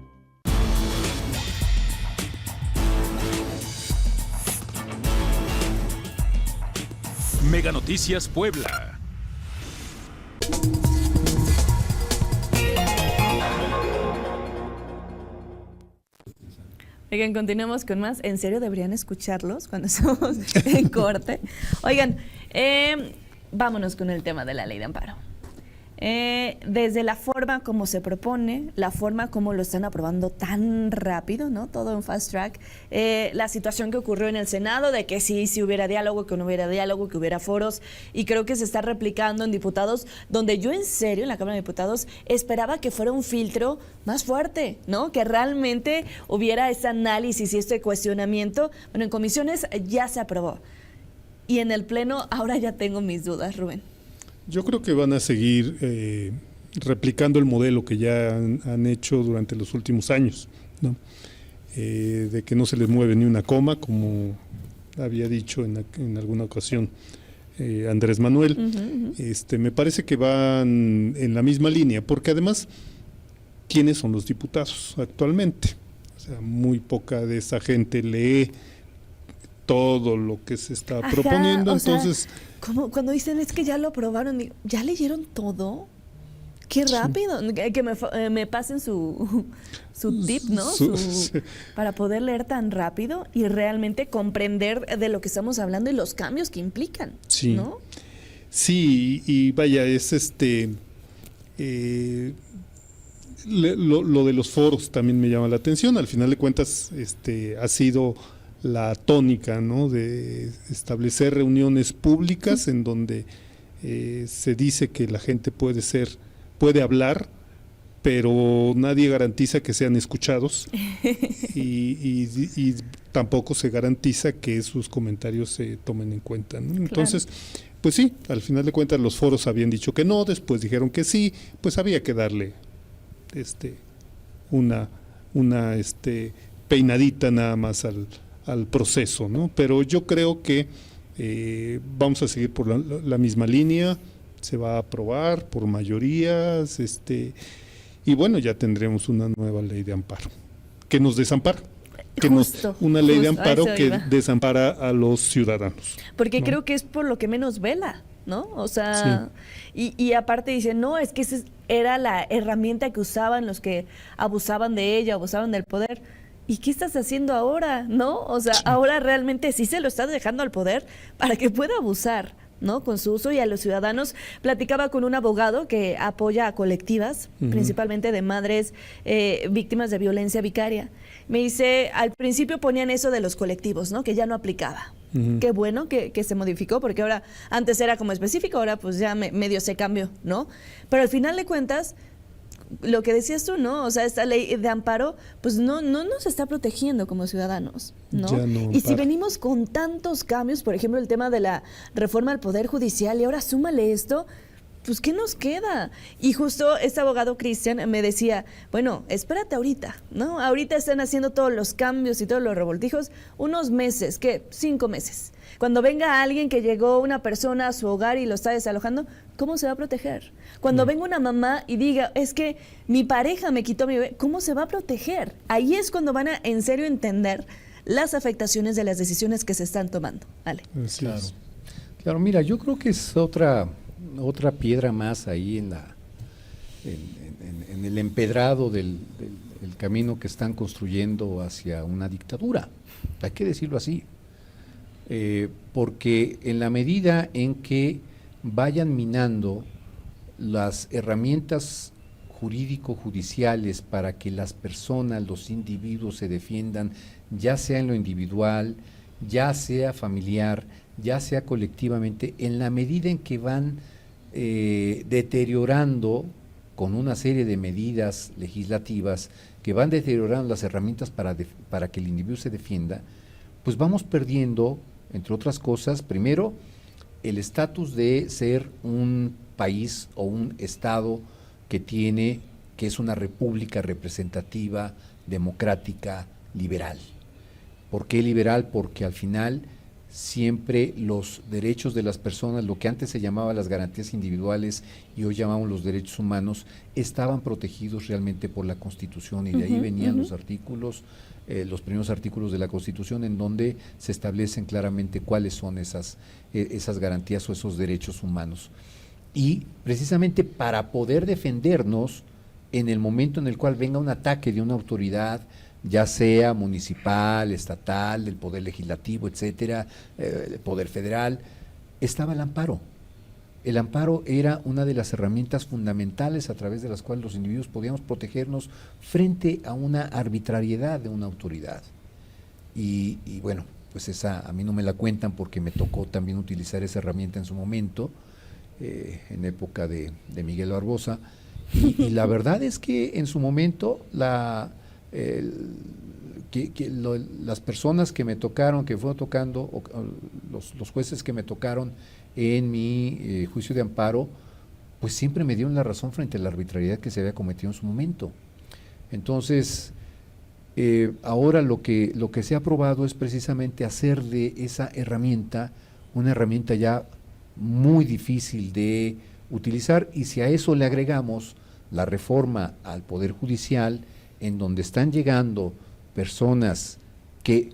Mega Noticias Puebla. Oigan, continuamos con más. En serio, deberían escucharlos cuando estamos en corte. Oigan, vámonos con el tema de la ley de amparo. Desde la forma como se propone, la forma como lo están aprobando tan rápido, ¿no? Todo en fast track. La situación que ocurrió en el Senado de que sí hubiera diálogo, que no hubiera diálogo, que hubiera foros, y creo que se está replicando en diputados, donde yo en serio, en la Cámara de Diputados, esperaba que fuera un filtro más fuerte, ¿no? Que realmente hubiera ese análisis y este cuestionamiento. Bueno, en comisiones ya se aprobó. Y en el Pleno ahora ya tengo mis dudas, Rubén. Yo creo que van a seguir replicando el modelo que ya han hecho durante los últimos años, ¿no? De que no se les mueve ni una coma, como había dicho en alguna ocasión Andrés Manuel. Me parece que van en la misma línea, porque además, ¿quiénes son los diputados actualmente? O sea, muy poca de esa gente lee todo lo que se está proponiendo, entonces... Como cuando dicen es que ya lo aprobaron, digo, ¿ya leyeron todo? ¡Qué rápido! Que me pasen su tip, ¿no? Para poder leer tan rápido y realmente comprender de lo que estamos hablando y los cambios que implican, sí. ¿no? Sí, y vaya, es lo de los foros también me llama la atención. Al final de cuentas, ha sido la tónica, ¿no?, de establecer reuniones públicas en donde se dice que la gente puede hablar, pero nadie garantiza que sean escuchados y tampoco se garantiza que sus comentarios se tomen en cuenta, ¿no? Entonces, pues sí, al final de cuentas los foros habían dicho que no, después dijeron que sí, pues había que darle una peinadita nada más al proceso, ¿no? Pero yo creo que vamos a seguir por la misma línea, se va a aprobar por mayorías, y bueno, ya tendremos una nueva ley de amparo que nos desampara. Una ley de amparo que desampara a los ciudadanos. Porque ¿no? creo que es por lo que menos vela, ¿no? O sea, sí. y aparte dicen, no, es que esa era la herramienta que usaban los que abusaban de ella, abusaban del poder. ¿Y qué estás haciendo ahora, no? O sea, ahora realmente sí se lo estás dejando al poder para que pueda abusar, ¿no?, con su uso. Y a los ciudadanos, platicaba con un abogado que apoya a colectivas, principalmente de madres víctimas de violencia vicaria. Me dice, al principio ponían eso de los colectivos, ¿no?, que ya no aplicaba. Qué bueno que se modificó, porque ahora, antes era como específico, ahora pues ya medio se cambió, ¿no? Pero al final de cuentas, lo que decías tú, ¿no? O sea, esta ley de amparo, pues no nos está protegiendo como ciudadanos, ¿no? Y si venimos con tantos cambios, por ejemplo, el tema de la reforma al Poder Judicial, y ahora súmale esto, pues ¿qué nos queda? Y justo este abogado Cristian me decía, bueno, espérate ahorita, ¿no? Ahorita están haciendo todos los cambios y todos los revoltijos, unos meses, ¿qué? 5 meses. Cuando venga alguien que llegó una persona a su hogar y lo está desalojando, ¿cómo se va a proteger? Cuando venga una mamá y diga, es que mi pareja me quitó a mi bebé, ¿cómo se va a proteger? Ahí es cuando van a en serio entender las afectaciones de las decisiones que se están tomando. Ale. Claro, mira, yo creo que es otra piedra más ahí en el empedrado del camino que están construyendo hacia una dictadura. Hay que decirlo así. Porque en la medida en que vayan minando las herramientas jurídico-judiciales para que las personas, los individuos se defiendan, ya sea en lo individual, ya sea familiar, ya sea colectivamente, en la medida en que van deteriorando con una serie de medidas legislativas que van deteriorando las herramientas para que el individuo se defienda, pues vamos perdiendo, entre otras cosas, primero, el estatus de ser un país o un estado que es una república representativa, democrática, liberal. ¿Por qué liberal? Porque al final siempre los derechos de las personas, lo que antes se llamaba las garantías individuales y hoy llamamos los derechos humanos, estaban protegidos realmente por la Constitución, y de ahí venían los artículos, los primeros artículos de la Constitución, en donde se establecen claramente cuáles son esas garantías o esos derechos humanos. Y precisamente para poder defendernos en el momento en el cual venga un ataque de una autoridad, ya sea municipal, estatal, del poder legislativo, etcétera, el poder federal, estaba el amparo. El amparo era una de las herramientas fundamentales a través de las cuales los individuos podíamos protegernos frente a una arbitrariedad de una autoridad. Y bueno, pues esa a mí no me la cuentan porque me tocó también utilizar esa herramienta en su momento, en época de Miguel Barbosa, y la verdad es que en su momento las personas que me tocaron, que fueron tocando, los jueces que me tocaron en mi juicio de amparo, pues siempre me dieron la razón frente a la arbitrariedad que se había cometido en su momento. Entonces, Ahora lo que se ha aprobado es precisamente hacer de esa herramienta una herramienta ya muy difícil de utilizar, y si a eso le agregamos la reforma al Poder Judicial, en donde están llegando personas que,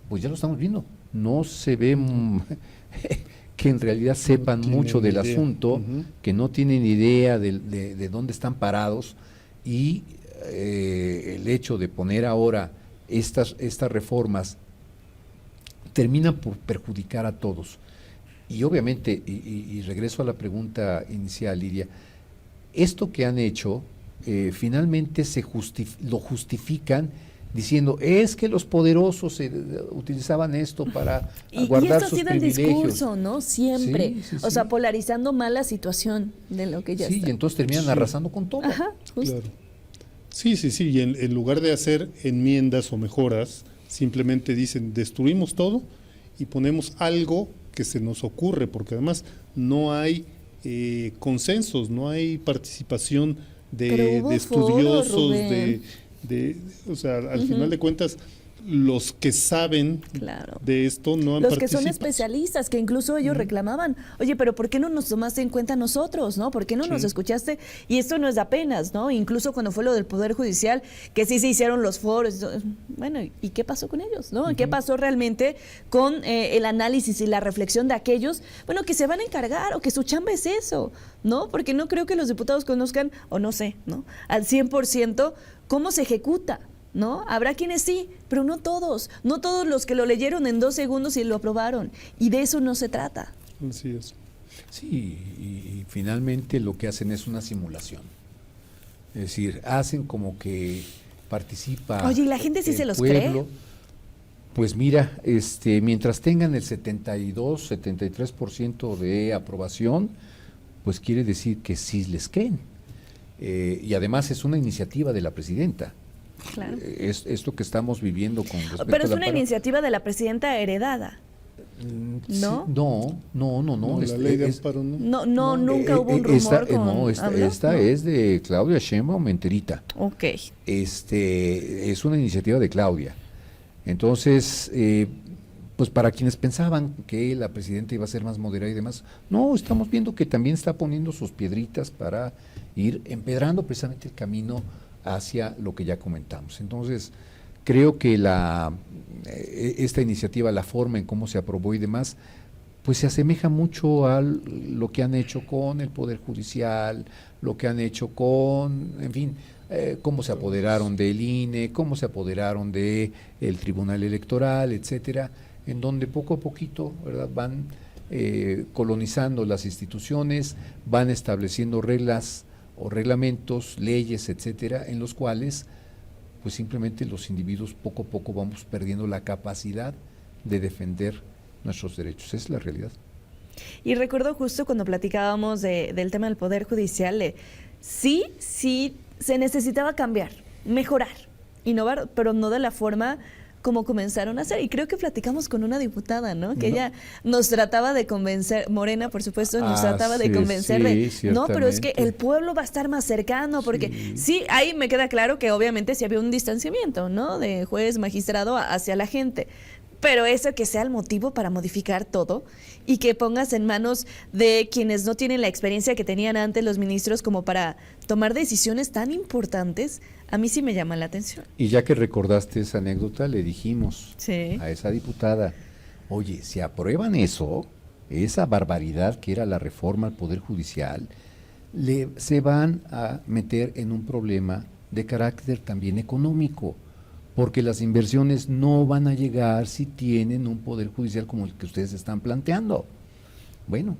pues ya lo estamos viendo, no se ven que en realidad sepan mucho del asunto, que no tienen idea de dónde están parados, y el hecho de poner ahora estas reformas terminan por perjudicar a todos. Y obviamente, y regreso a la pregunta inicial, Lidia, esto que han hecho, finalmente lo justifican diciendo, es que los poderosos utilizaban esto para guardar sus privilegios. Y esto ha sido el discurso, ¿no? Siempre. Sí, o sea, polarizando más la situación de lo que ya está. Sí, y entonces terminan arrasando con todo. Ajá, justo. Claro. Sí, y en lugar de hacer enmiendas o mejoras, simplemente dicen, destruimos todo y ponemos algo que se nos ocurre, porque además no hay consensos, no hay participación de estudiosos, foro, o sea, al final de cuentas, los que saben de esto no han participado. Los que participado. son especialistas, que incluso ellos reclamaban, oye, pero ¿por qué no nos tomaste en cuenta nosotros, no? ¿Por qué no nos escuchaste? Y esto no es de apenas, ¿no? Incluso cuando fue lo del Poder Judicial, que sí se hicieron los foros, bueno, ¿y qué pasó con ellos, no? ¿Qué pasó realmente con el análisis y la reflexión de aquellos, bueno, que se van a encargar, o que su chamba es eso, ¿no? Porque no creo que los diputados conozcan, o no sé, ¿no? Al 100% cómo se ejecuta, ¿no? Habrá quienes sí, pero no todos los que lo leyeron en 2 segundos y lo aprobaron, y de eso no se trata. Así es. Sí, y finalmente lo que hacen es una simulación, es decir, hacen como que participa. Oye, ¿y la gente sí se los pueblo, cree? Pues mira, mientras tengan el 73% de aprobación, pues quiere decir que sí les creen, y además es una iniciativa de la presidenta. Claro. Esto que estamos viviendo con respecto Pero es a una iniciativa de la presidenta heredada, ¿no? Sí, no, la ley de amparo no. No, nunca hubo un rumor esta es de Claudia Sheinbaum enterita. Ok. Es una iniciativa de Claudia. Entonces, pues para quienes pensaban que la presidenta iba a ser más moderada y demás, no, estamos viendo que también está poniendo sus piedritas para ir empedrando precisamente el camino hacia lo que ya comentamos. Entonces, creo que esta iniciativa, la forma en cómo se aprobó y demás, pues se asemeja mucho a lo que han hecho con el Poder Judicial, lo que han hecho con, en fin, cómo se apoderaron del INE, cómo se apoderaron del Tribunal Electoral, etcétera, en donde poco a poquito, ¿verdad?, van colonizando las instituciones, van estableciendo reglas o reglamentos, leyes, etcétera, en los cuales pues simplemente los individuos poco a poco vamos perdiendo la capacidad de defender nuestros derechos. Es la realidad. Y recuerdo justo cuando platicábamos del tema del Poder Judicial, sí se necesitaba cambiar, mejorar, innovar, pero no de la forma como comenzaron a hacer. Y creo que platicamos con una diputada, ¿no? Que ella nos trataba de convencer, Morena, por supuesto, nos trataba de convencer no, pero es que el pueblo va a estar más cercano, porque sí, ahí me queda claro que obviamente sí había un distanciamiento, ¿no? De juez, magistrado hacia la gente. Pero eso que sea el motivo para modificar todo y que pongas en manos de quienes no tienen la experiencia que tenían antes los ministros como para tomar decisiones tan importantes, a mí sí me llama la atención. Y ya que recordaste esa anécdota, le dijimos a esa diputada, oye, si aprueban eso, esa barbaridad que era la reforma al Poder Judicial, se van a meter en un problema de carácter también económico, porque las inversiones no van a llegar si tienen un Poder Judicial como el que ustedes están planteando. Bueno,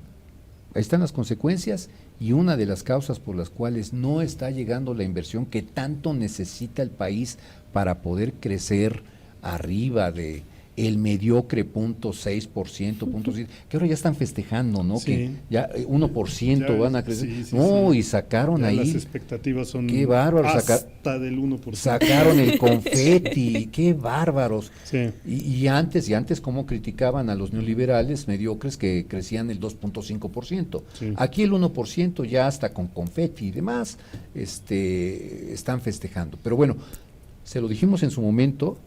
ahí están las consecuencias, y una de las causas por las cuales no está llegando la inversión que tanto necesita el país para poder crecer arriba de el mediocre 0.6%, que ahora ya están festejando, ¿no? Sí. Que ya 1% ya, van a crecer. Sí, y sacaron ya ahí. Las expectativas son qué bárbaro, hasta del 1%. Sacaron el confeti, qué bárbaros. Sí. Y antes cómo criticaban a los neoliberales mediocres que crecían el 2.5%. Sí. Aquí el 1% ya hasta con confeti y demás están festejando. Pero bueno, Se lo dijimos en su momento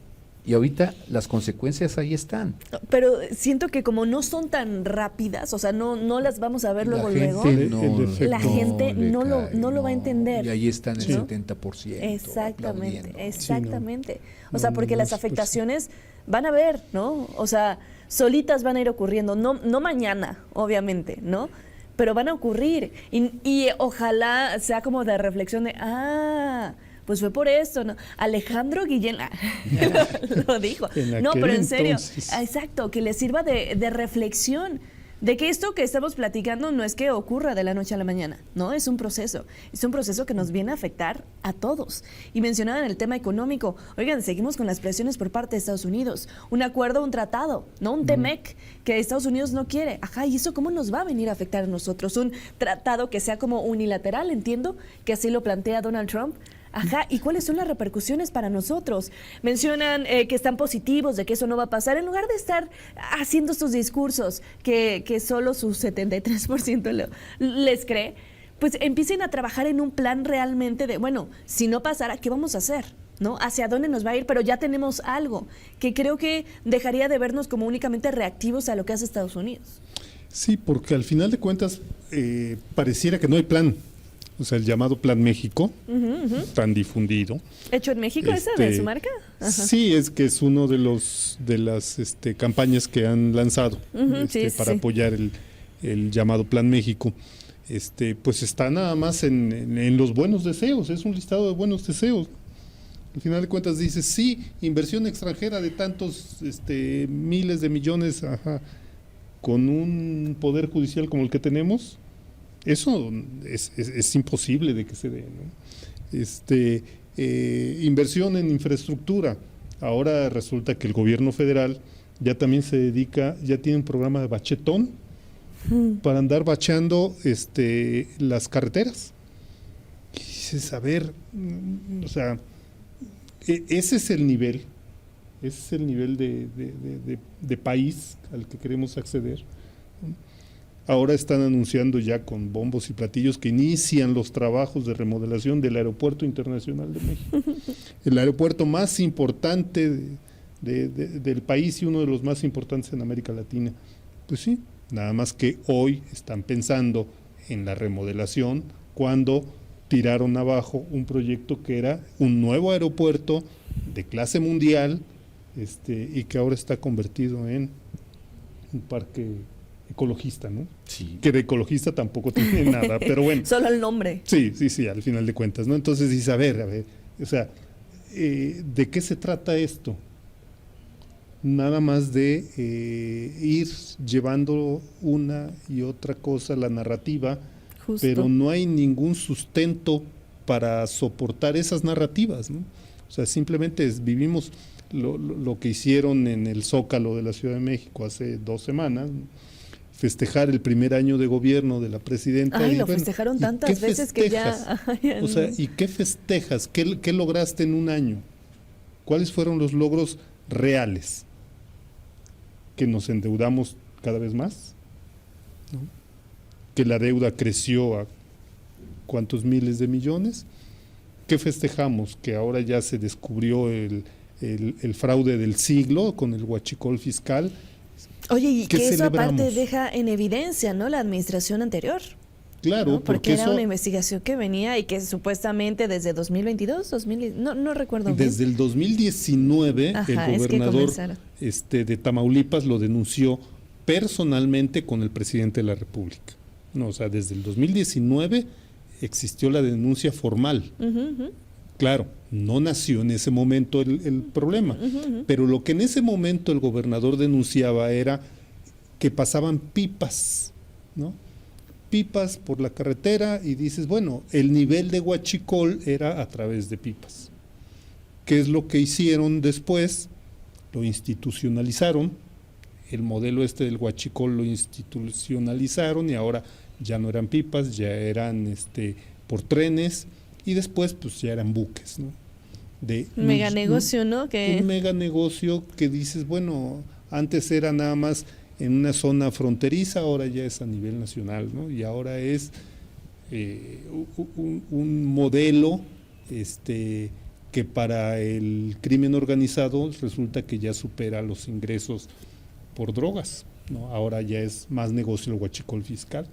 y ahorita las consecuencias ahí están. Pero siento que como no son tan rápidas, o sea, no las vamos a ver luego, La luego. gente no, La gente le no lo cae, va a entender. Y ahí está en el ¿no? 70%. Exactamente, aplaudiendo. exactamente. O No, sea, no, porque no, las pues, afectaciones van a ver, ¿no? O sea, solitas van a ir ocurriendo, no mañana, obviamente, ¿no? Pero van a ocurrir. Y ojalá sea como de reflexión de, pues fue por esto, ¿no? Alejandro Guillén lo dijo. No, aquel pero en serio, entonces. exacto, que les sirva de reflexión, de que esto que estamos platicando no es que ocurra de la noche a la mañana, ¿no? Es un proceso que nos viene a afectar a todos. Y mencionaban el tema económico, oigan, seguimos con las presiones por parte de Estados Unidos, un acuerdo, un tratado, ¿no? Un TEMEC que Estados Unidos no quiere. Ajá, ¿y eso cómo nos va a venir a afectar a nosotros? Un tratado que sea como unilateral, entiendo, que así lo plantea Donald Trump. Ajá, ¿y cuáles son las repercusiones para nosotros? Mencionan que están positivos, de que eso no va a pasar, en lugar de estar haciendo estos discursos que solo su 73% les cree, pues empiecen a trabajar en un plan realmente de, bueno, si no pasara, ¿qué vamos a hacer? ¿No? ¿Hacia dónde nos va a ir? Pero ya tenemos algo que creo que dejaría de vernos como únicamente reactivos a lo que hace Estados Unidos. Sí, porque al final de cuentas pareciera que no hay plan. O sea, el llamado Plan México, tan difundido. ¿Hecho en México esa de su marca? Ajá. Sí, es que es uno de las campañas que han lanzado para apoyar el llamado Plan México. Pues está nada más en los buenos deseos, es un listado de buenos deseos. Al final de cuentas dice, sí, inversión extranjera de tantos miles de millones, con un poder judicial como el que tenemos. Eso es imposible de que se dé, ¿no? Inversión en infraestructura. Ahora resulta que el gobierno federal ya también se dedica, ya tiene un programa de bachetón para andar bacheando las carreteras. Y dices, a ver, o sea, ese es el nivel de país al que queremos acceder. Ahora están anunciando ya con bombos y platillos que inician los trabajos de remodelación del Aeropuerto Internacional de México. El aeropuerto más importante del país y uno de los más importantes en América Latina. Pues sí, nada más que hoy están pensando en la remodelación cuando tiraron abajo un proyecto que era un nuevo aeropuerto de clase mundial y que ahora está convertido en un parque ecologista, ¿no? Sí. Que de ecologista tampoco tiene nada, pero bueno. Solo el nombre. Sí, al final de cuentas, ¿no? Entonces dice, a ver, o sea, ¿de qué se trata esto? Nada más de ir llevando una y otra cosa, la narrativa, Justo. pero no hay ningún sustento para soportar esas narrativas, ¿no? O sea, simplemente vivimos lo que hicieron en el Zócalo de la Ciudad de México hace 2 semanas, festejar el primer año de gobierno de la presidenta. Ay, lo festejaron tantas veces que ya... O sea, ¿y qué festejas? ¿Qué lograste en un año? ¿Cuáles fueron los logros reales? ¿Que nos endeudamos cada vez más? ¿No? ¿Que la deuda creció a cuántos miles de millones? ¿Qué festejamos? ¿Que ahora ya se descubrió el fraude del siglo con el huachicol fiscal? Oye, y que eso celebramos? aparte deja en evidencia, ¿no? La administración anterior. Claro, ¿no? Porque era eso, una investigación que venía y que supuestamente desde 2022, no recuerdo bien. desde el 2019 Ajá, el es que gobernador comenzaron. de Tamaulipas lo denunció personalmente con el presidente de la República. No, o sea, desde el 2019 existió la denuncia formal. Claro, no nació en ese momento el problema, pero lo que en ese momento el gobernador denunciaba era que pasaban pipas, ¿no? Pipas por la carretera y dices, bueno, el nivel de huachicol era a través de pipas. ¿Qué es lo que hicieron después? Lo institucionalizaron, el modelo del huachicol lo institucionalizaron y ahora ya no eran pipas, ya eran por trenes y después pues ya eran buques, ¿no? Mega negocio, ¿no? Un mega negocio que dices, bueno, antes era nada más en una zona fronteriza, ahora ya es a nivel nacional, ¿no? Y ahora es un modelo que que para el crimen organizado resulta que ya supera los ingresos por drogas, ¿no? Ahora ya es más negocio el huachicol fiscal.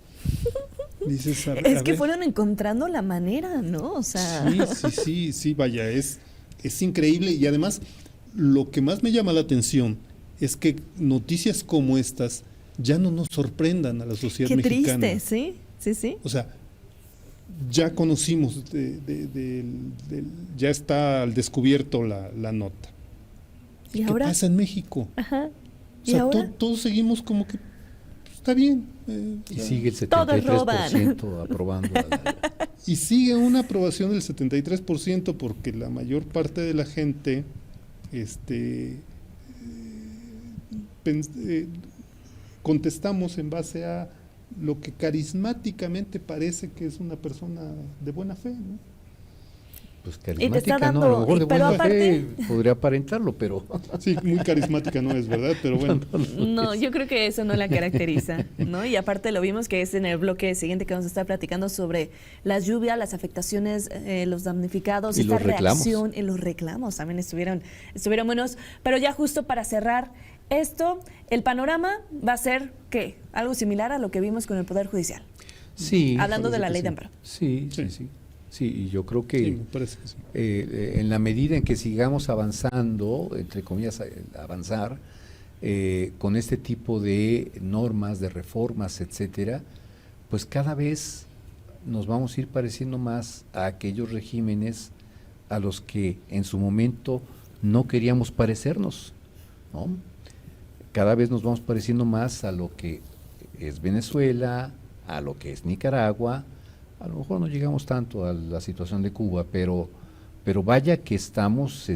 Dices, Es que fueron encontrando la manera, ¿no? O sea, Sí, vaya, es increíble. Y además, lo que más me llama la atención es que noticias como estas ya no nos sorprendan a la sociedad qué mexicana. triste, sí. O sea, ya conocimos, ya está al descubierto la nota. ¿Y ¿Qué ahora? pasa en México? Ajá. O ¿Y sea, ahora? todos seguimos como que está bien. Y sigue el Todos 73% aprobando. Y sigue una aprobación del 73% porque la mayor parte de la gente contestamos en base a lo que carismáticamente parece que es una persona de buena fe, ¿no? Pues está carismática, ¿no? A dando- lo mejor de pero buena fe aparte- podría aparentarlo, pero Sí, muy carismática no es, ¿verdad? Pero bueno. No, yo creo que eso no la caracteriza, ¿no? Y aparte lo vimos que es en el bloque siguiente que vamos a estar platicando sobre las lluvias, las afectaciones, los damnificados, Y esta los reclamos. reacción y los reclamos también estuvieron buenos. Pero ya justo para cerrar esto, el panorama va a ser, ¿qué? Algo similar a lo que vimos con el Poder Judicial. sí. Hablando de parece la que ley sí. de amparo. Sí, y yo creo que Sí, me parece que sí. en la medida en que sigamos avanzando, entre comillas, avanzar, con este tipo de normas, de reformas, etcétera, pues cada vez nos vamos a ir pareciendo más a aquellos regímenes a los que en su momento no queríamos parecernos, ¿no? Cada vez nos vamos pareciendo más a lo que es Venezuela, a lo que es Nicaragua. A lo mejor no llegamos tanto a la situación de Cuba, pero vaya que estamos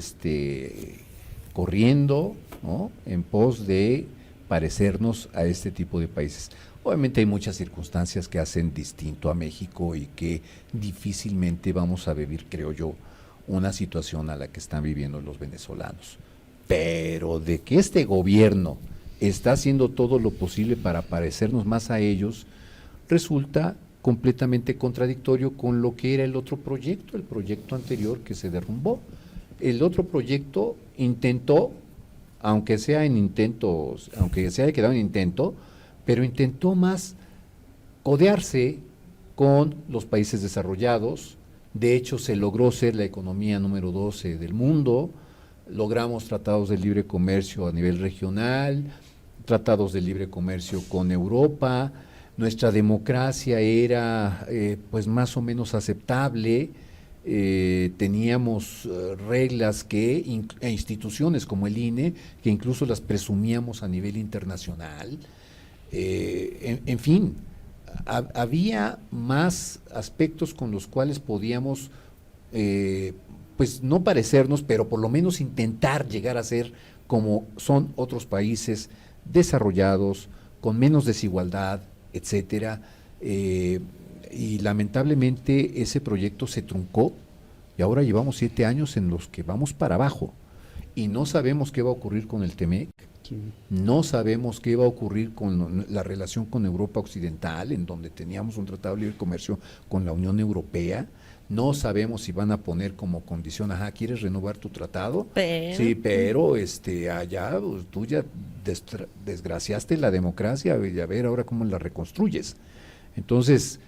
corriendo, ¿no?, en pos de parecernos a este tipo de países. Obviamente hay muchas circunstancias que hacen distinto a México y que difícilmente vamos a vivir, creo yo, una situación a la que están viviendo los venezolanos. Pero de que este gobierno está haciendo todo lo posible para parecernos más a ellos, resulta completamente contradictorio con lo que era el otro proyecto, el proyecto anterior que se derrumbó. El otro proyecto intentó, aunque se haya quedado en intento, pero intentó más codearse con los países desarrollados. De hecho, se logró ser la economía número 12 del mundo, logramos tratados de libre comercio a nivel regional, tratados de libre comercio con Europa. Nuestra democracia era pues más o menos aceptable, teníamos reglas e instituciones como el INE, que incluso las presumíamos a nivel internacional. En fin, había más aspectos con los cuales podíamos pues no parecernos, pero por lo menos intentar llegar a ser como son otros países desarrollados, con menos desigualdad, etcétera, y lamentablemente ese proyecto se truncó y ahora llevamos 7 años en los que vamos para abajo y no sabemos qué va a ocurrir con el TEMEC, Sí. no sabemos qué va a ocurrir con la relación con Europa Occidental, en donde teníamos un tratado de libre comercio con la Unión Europea. No sabemos si van a poner como condición, ¿quieres renovar tu tratado? Pero- Sí, pero allá pues, tú ya desgraciaste la democracia y a ver ahora cómo la reconstruyes. Entonces,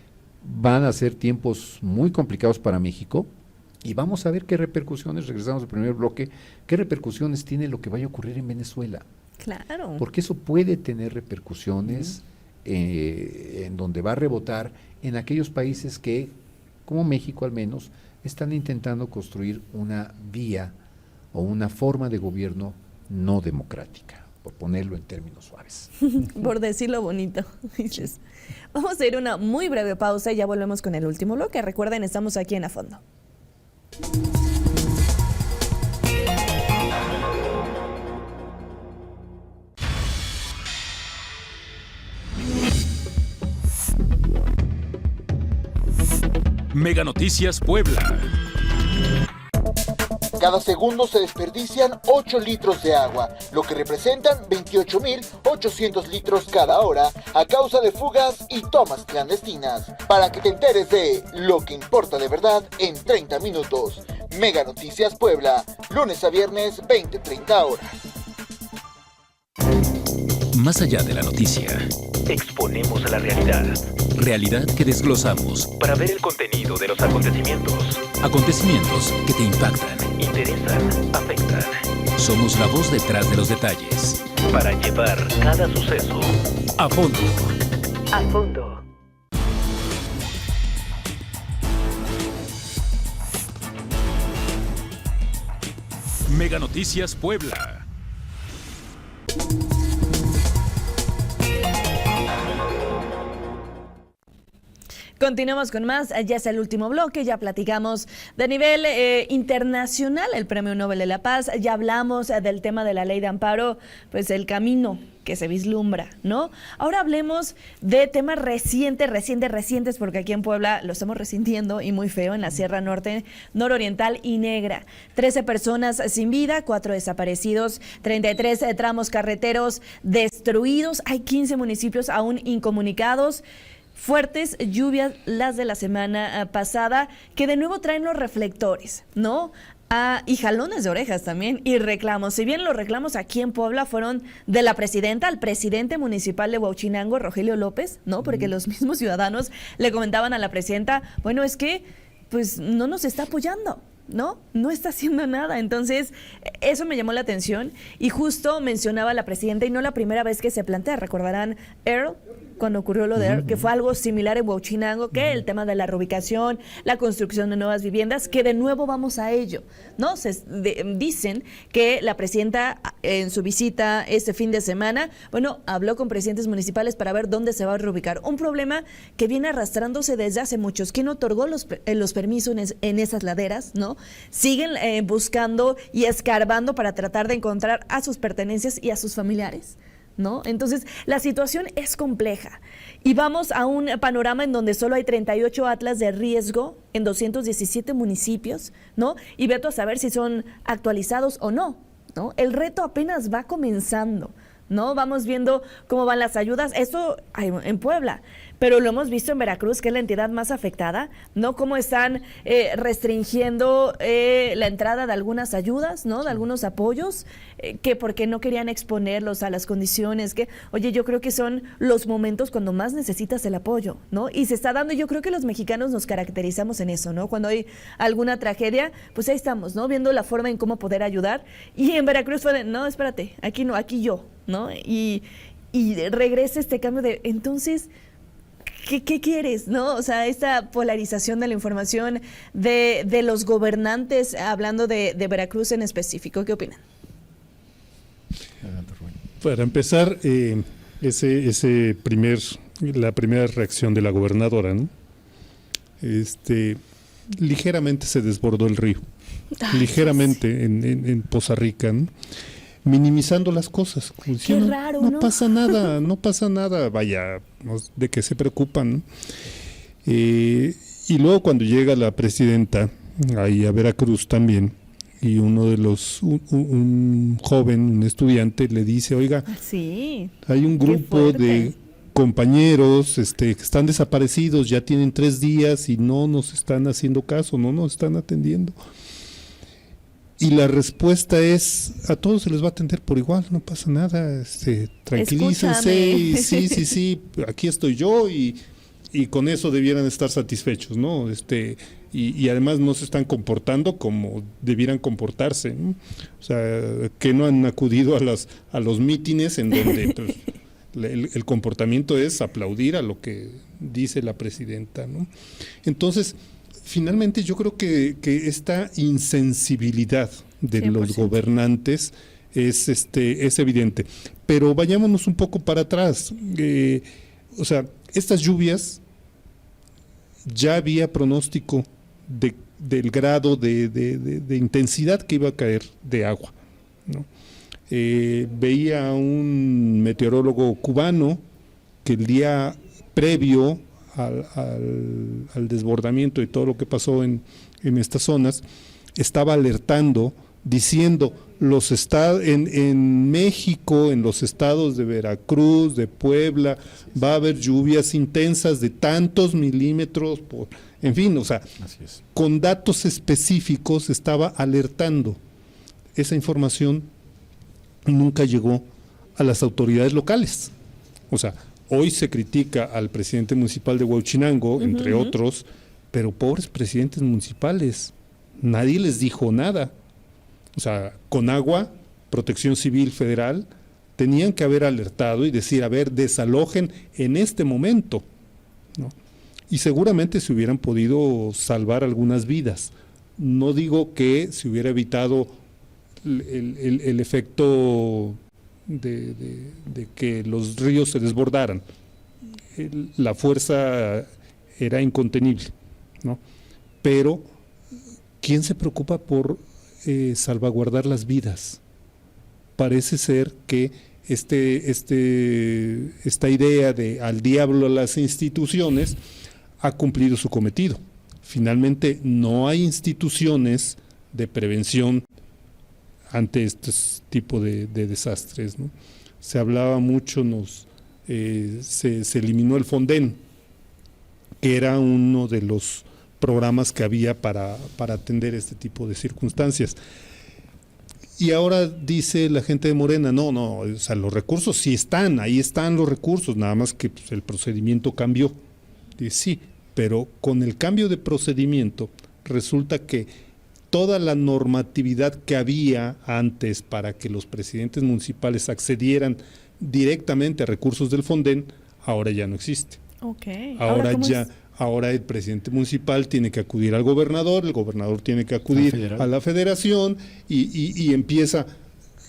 van a ser tiempos muy complicados para México y vamos a ver qué repercusiones, regresamos al primer bloque, qué repercusiones tiene lo que vaya a ocurrir en Venezuela. Claro. Porque eso puede tener repercusiones en donde va a rebotar en aquellos países que, como México al menos, están intentando construir una vía o una forma de gobierno no democrática, por ponerlo en términos suaves. Por decirlo bonito, dices. Vamos a ir a una muy breve pausa y ya volvemos con el último bloque. Recuerden, estamos aquí en A Fondo. Mega Noticias Puebla. Cada segundo se desperdician 8 litros de agua, lo que representan 28.800 litros cada hora a causa de fugas y tomas clandestinas. Para que te enteres de lo que importa de verdad en 30 minutos. Mega Noticias Puebla, lunes a viernes 20:30 horas. Más allá de la noticia, Exponemos a la realidad realidad que desglosamos, para ver el contenido de los acontecimientos. acontecimientos que te impactan. Interesan, afectan. Somos la voz detrás de los detalles. Para llevar cada suceso A fondo. a fondo. Mega Noticias Puebla. Continuamos con más, ya es el último bloque, ya platicamos de nivel internacional el Premio Nobel de la Paz, ya hablamos del tema de la ley de amparo, pues el camino que se vislumbra, ¿no? Ahora hablemos de temas recientes, porque aquí en Puebla lo estamos resintiendo y muy feo en la Sierra Norte, Nororiental y Negra. 13 personas sin vida, 4 desaparecidos, 33 tramos carreteros destruidos, hay 15 municipios aún incomunicados. Fuertes lluvias las de la semana pasada que de nuevo traen los reflectores, ¿no? Y jalones de orejas también y reclamos. Si bien los reclamos aquí en Puebla fueron de la presidenta al presidente municipal de Huauchinango, Rogelio López, ¿no? Porque los mismos ciudadanos le comentaban a la presidenta, bueno, es que pues no nos está apoyando, ¿no? No está haciendo nada. Entonces, eso me llamó la atención y justo mencionaba a la presidenta y no la primera vez que se plantea. Recordarán Earl, cuando ocurrió lo de Earl, que fue algo similar en Huauchinango, que el tema de la reubicación, la construcción de nuevas viviendas, que de nuevo vamos a ello, ¿no? Dicen que la presidenta en su visita este fin de semana, bueno, habló con presidentes municipales para ver dónde se va a reubicar. Un problema que viene arrastrándose desde hace muchos. ¿Quién otorgó los permisos en esas laderas, no? Siguen buscando y escarbando para tratar de encontrar a sus pertenencias y a sus familiares, ¿no? Entonces, la situación es compleja y vamos a un panorama en donde solo hay 38 atlas de riesgo en 217 municipios, ¿no? Y veto a saber si son actualizados o no, ¿no? El reto apenas va comenzando, ¿no? Vamos viendo cómo van las ayudas, esto en Puebla, pero lo hemos visto en Veracruz, que es la entidad más afectada, ¿no? Cómo están restringiendo la entrada de algunas ayudas, ¿no? De algunos apoyos, que porque no querían exponerlos a las condiciones, que, oye, yo creo que son los momentos cuando más necesitas el apoyo, ¿no? Y se está dando, yo creo que los mexicanos nos caracterizamos en eso, ¿no? Cuando hay alguna tragedia, pues ahí estamos, ¿no? Viendo la forma en cómo poder ayudar. Y en Veracruz fue de, no, espérate, aquí no, aquí yo, ¿no? Y regresa este cambio de, entonces, ¿qué quieres, no? O sea, esta polarización de la información de los gobernantes, hablando de Veracruz en específico, ¿qué opinan? Para empezar, la primera reacción de la gobernadora, ¿no? Ligeramente se desbordó el río, ligeramente en Poza Rica, ¿no? Minimizando las cosas, como diciendo, raro, no ¿no? pasa nada, no pasa nada, vaya, ¿de qué se preocupan? ¿No? Y luego cuando llega la presidenta ahí a Veracruz también, y uno de un joven, un estudiante, le dice, oiga, Sí. hay un grupo de compañeros que están desaparecidos, ya tienen 3 días y no nos están haciendo caso, no nos están atendiendo. Y la respuesta a todos se les va a atender por igual, no pasa nada, tranquilícense, y sí, aquí estoy yo y con eso debieran estar satisfechos, ¿no? Y además no se están comportando como debieran comportarse, ¿no? O sea, que no han acudido a los mítines en donde pues, el comportamiento es aplaudir a lo que dice la presidenta, ¿no? Entonces, finalmente yo creo que esta insensibilidad de 100%. Los gobernantes es evidente. Pero vayámonos un poco para atrás. O sea, estas lluvias ya había pronóstico del grado de intensidad que iba a caer de agua, ¿no? Veía a un meteorólogo cubano que el día previo al desbordamiento y todo lo que pasó en estas zonas, estaba alertando diciendo en México, en los estados de Veracruz, de Puebla, va a haber lluvias intensas de tantos milímetros, en fin, o sea, Así es. con datos específicos estaba alertando. Esa información nunca llegó a las autoridades locales. O sea, hoy se critica al presidente municipal de Huauchinango, entre otros, pero pobres presidentes municipales, nadie les dijo nada. O sea, Conagua, Protección Civil Federal, tenían que haber alertado y decir, a ver, desalojen en este momento, ¿no? Y seguramente se hubieran podido salvar algunas vidas. No digo que se hubiera evitado el efecto de que los ríos se desbordaran. La fuerza era incontenible, ¿no? Pero, ¿quién se preocupa por salvaguardar las vidas? Parece ser que esta idea de al diablo las instituciones ha cumplido su cometido. Finalmente, no hay instituciones de prevención ante este tipo de desastres, ¿no? Se hablaba mucho, se eliminó el Fonden, que era uno de los programas que había para atender este tipo de circunstancias. Y ahora dice la gente de Morena, no, o sea, los recursos sí están, ahí están los recursos, nada más que pues, el procedimiento cambió. Dice, sí, pero con el cambio de procedimiento resulta que toda la normatividad que había antes para que los presidentes municipales accedieran directamente a recursos del Fonden, ahora ya no existe. Okay. Ahora el presidente municipal tiene que acudir al gobernador, el gobernador tiene que acudir a la federación y empieza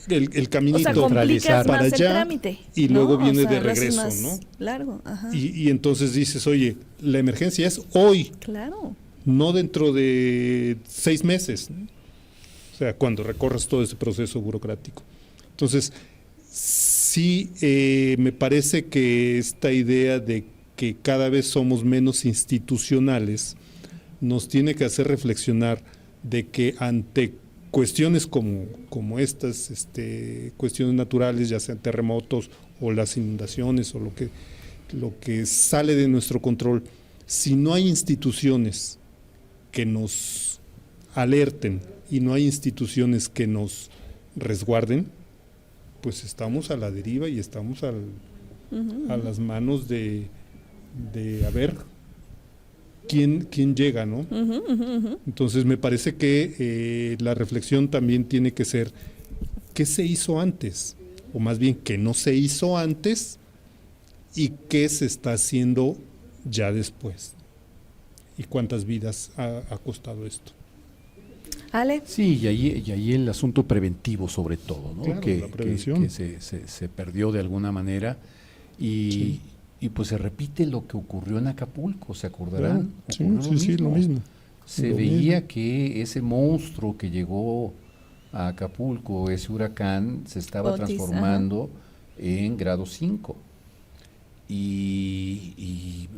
el caminito complicas para más el allá trámite, y ¿no? luego viene O sea, de lo haces regreso, más ¿no? Largo, ajá. Y entonces dices, oye, la emergencia es hoy, Claro. no dentro de 6 meses, ¿no? O sea, cuando recorres todo ese proceso burocrático. Entonces, sí, me parece que esta idea de que cada vez somos menos institucionales nos tiene que hacer reflexionar de que ante cuestiones como estas cuestiones naturales, ya sean terremotos o las inundaciones o lo que sale de nuestro control, si no hay instituciones que nos alerten y no hay instituciones que nos resguarden, pues estamos a la deriva y estamos a las manos de a ver quién llega, ¿no? Entonces me parece que la reflexión también tiene que ser ¿qué se hizo antes? O más bien, ¿qué no se hizo antes? ¿Y qué se está haciendo ya después? ¿Y cuántas vidas ha costado esto? Ale. Sí, y ahí el asunto preventivo sobre todo, ¿no? Claro, que la prevención. que se perdió de alguna manera y pues se repite lo que ocurrió en Acapulco, ¿se acordarán? Claro, sí, lo mismo. Se Lo veía mismo. que ese monstruo que llegó a Acapulco, ese huracán, se estaba Otis, transformando en grado 5 y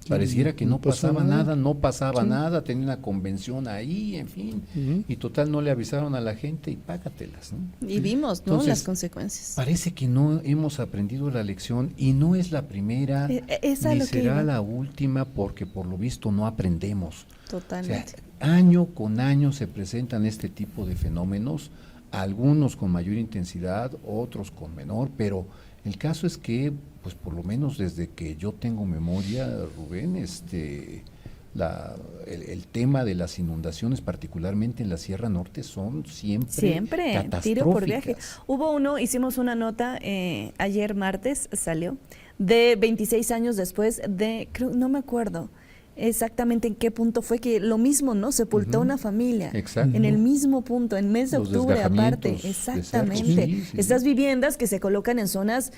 pareciera que no pasaba nada, no pasaba nada, tenía una convención ahí, en fin, y total no le avisaron a la gente y págatelas, ¿no? Y vimos, ¿no? Entonces, Las consecuencias. Parece que no hemos aprendido la lección y no es la primera, Esa ni lo que será iba. la última, porque por lo visto no aprendemos. Totalmente. O sea, año con año se presentan este tipo de fenómenos, algunos con mayor intensidad, otros con menor, pero el caso es que, pues por lo menos desde que yo tengo memoria, Rubén, el tema de las inundaciones, particularmente en la Sierra Norte, son siempre tiro por viaje. Hubo uno, hicimos una nota ayer martes, salió, de 26 años después de, creo, no me acuerdo exactamente en qué punto fue, que lo mismo, ¿no? Sepultó una familia. Exacto. En el mismo punto, en mes de Los octubre aparte. desgajamientos, Exactamente. sí, sí. Estas viviendas que se colocan en zonas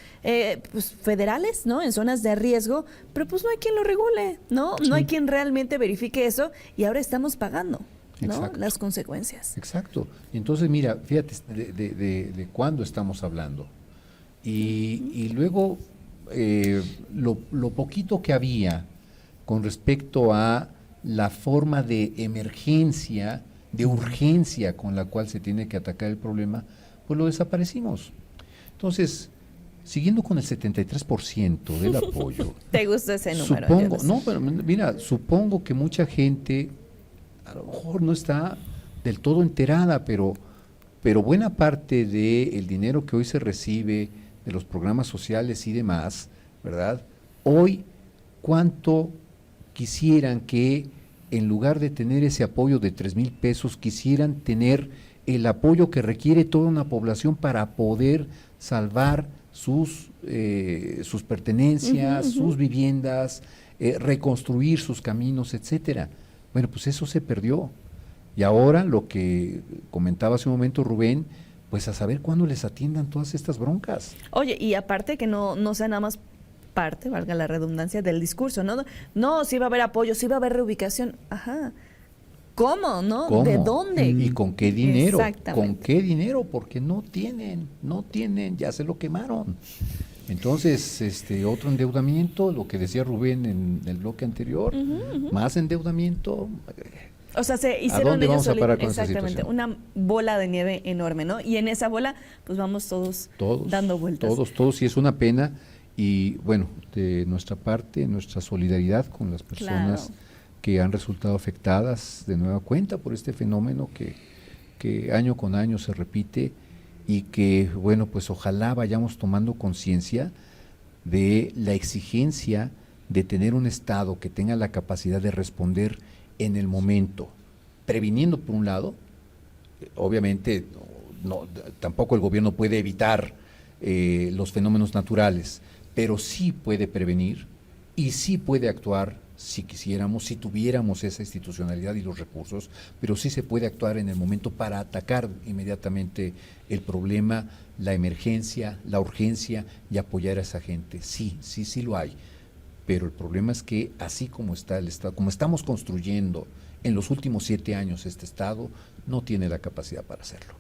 pues, federales, ¿no? En zonas de riesgo, pero pues no hay quien lo regule, ¿no? No hay quien realmente verifique eso y ahora estamos pagando, ¿no? Exacto. Las consecuencias. Exacto. Entonces, mira, fíjate de cuándo estamos hablando. Y luego, lo poquito que había con respecto a la forma de emergencia de urgencia con la cual se tiene que atacar el problema, pues lo desaparecimos. Entonces, siguiendo con el 73% del apoyo. ¿Te gusta ese número? Supongo, no, pero mira, supongo que mucha gente a lo mejor no está del todo enterada, pero buena parte del dinero que hoy se recibe de los programas sociales y demás, ¿verdad? Hoy, ¿cuánto quisieran que en lugar de tener ese apoyo de 3,000 pesos, quisieran tener el apoyo que requiere toda una población para poder salvar sus pertenencias, sus viviendas, reconstruir sus caminos, etcétera? Bueno, pues eso se perdió. Y ahora lo que comentaba hace un momento Rubén, pues a saber cuándo les atiendan todas estas broncas. Oye, y aparte que no sea nada más parte, valga la redundancia, del discurso, ¿no? No, sí va a haber apoyo, sí va a haber reubicación. Ajá. ¿Cómo, no? ¿Cómo? ¿De dónde? ¿Y con qué dinero? Exactamente. ¿Con qué dinero? Porque no tienen, ya se lo quemaron. Entonces, otro endeudamiento, lo que decía Rubén en el bloque anterior, más endeudamiento. O sea, se ¿A hicieron dónde ellos vamos a parar con esa exactamente situación? una bola de nieve enorme, ¿no? Y en esa bola, pues vamos todos dando vueltas. Todos, y es una pena. Y bueno, de nuestra parte, nuestra solidaridad con las personas que han resultado afectadas de nueva cuenta por este fenómeno que año con año se repite, y que, bueno, pues ojalá vayamos tomando conciencia de la exigencia de tener un Estado que tenga la capacidad de responder en el momento, previniendo por un lado. Obviamente tampoco el gobierno puede evitar los fenómenos naturales, pero sí puede prevenir y sí puede actuar si quisiéramos, si tuviéramos esa institucionalidad y los recursos, pero sí se puede actuar en el momento para atacar inmediatamente el problema, la emergencia, la urgencia, y apoyar a esa gente. Sí lo hay. Pero el problema es que así como está el Estado, como estamos construyendo en los últimos 7 años este Estado, no tiene la capacidad para hacerlo.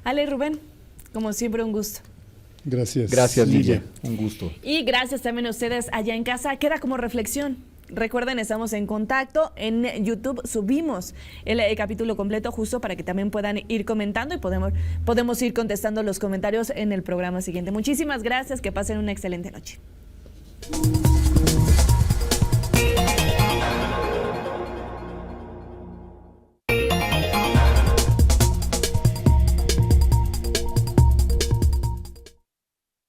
Ale, Rubén, como siempre, un gusto. Gracias, Lidia. Un gusto. Y gracias también a ustedes allá en casa. Queda como reflexión. Recuerden, estamos en contacto. En YouTube subimos el capítulo completo justo para que también puedan ir comentando y podemos ir contestando los comentarios en el programa siguiente. Muchísimas gracias. Que pasen una excelente noche.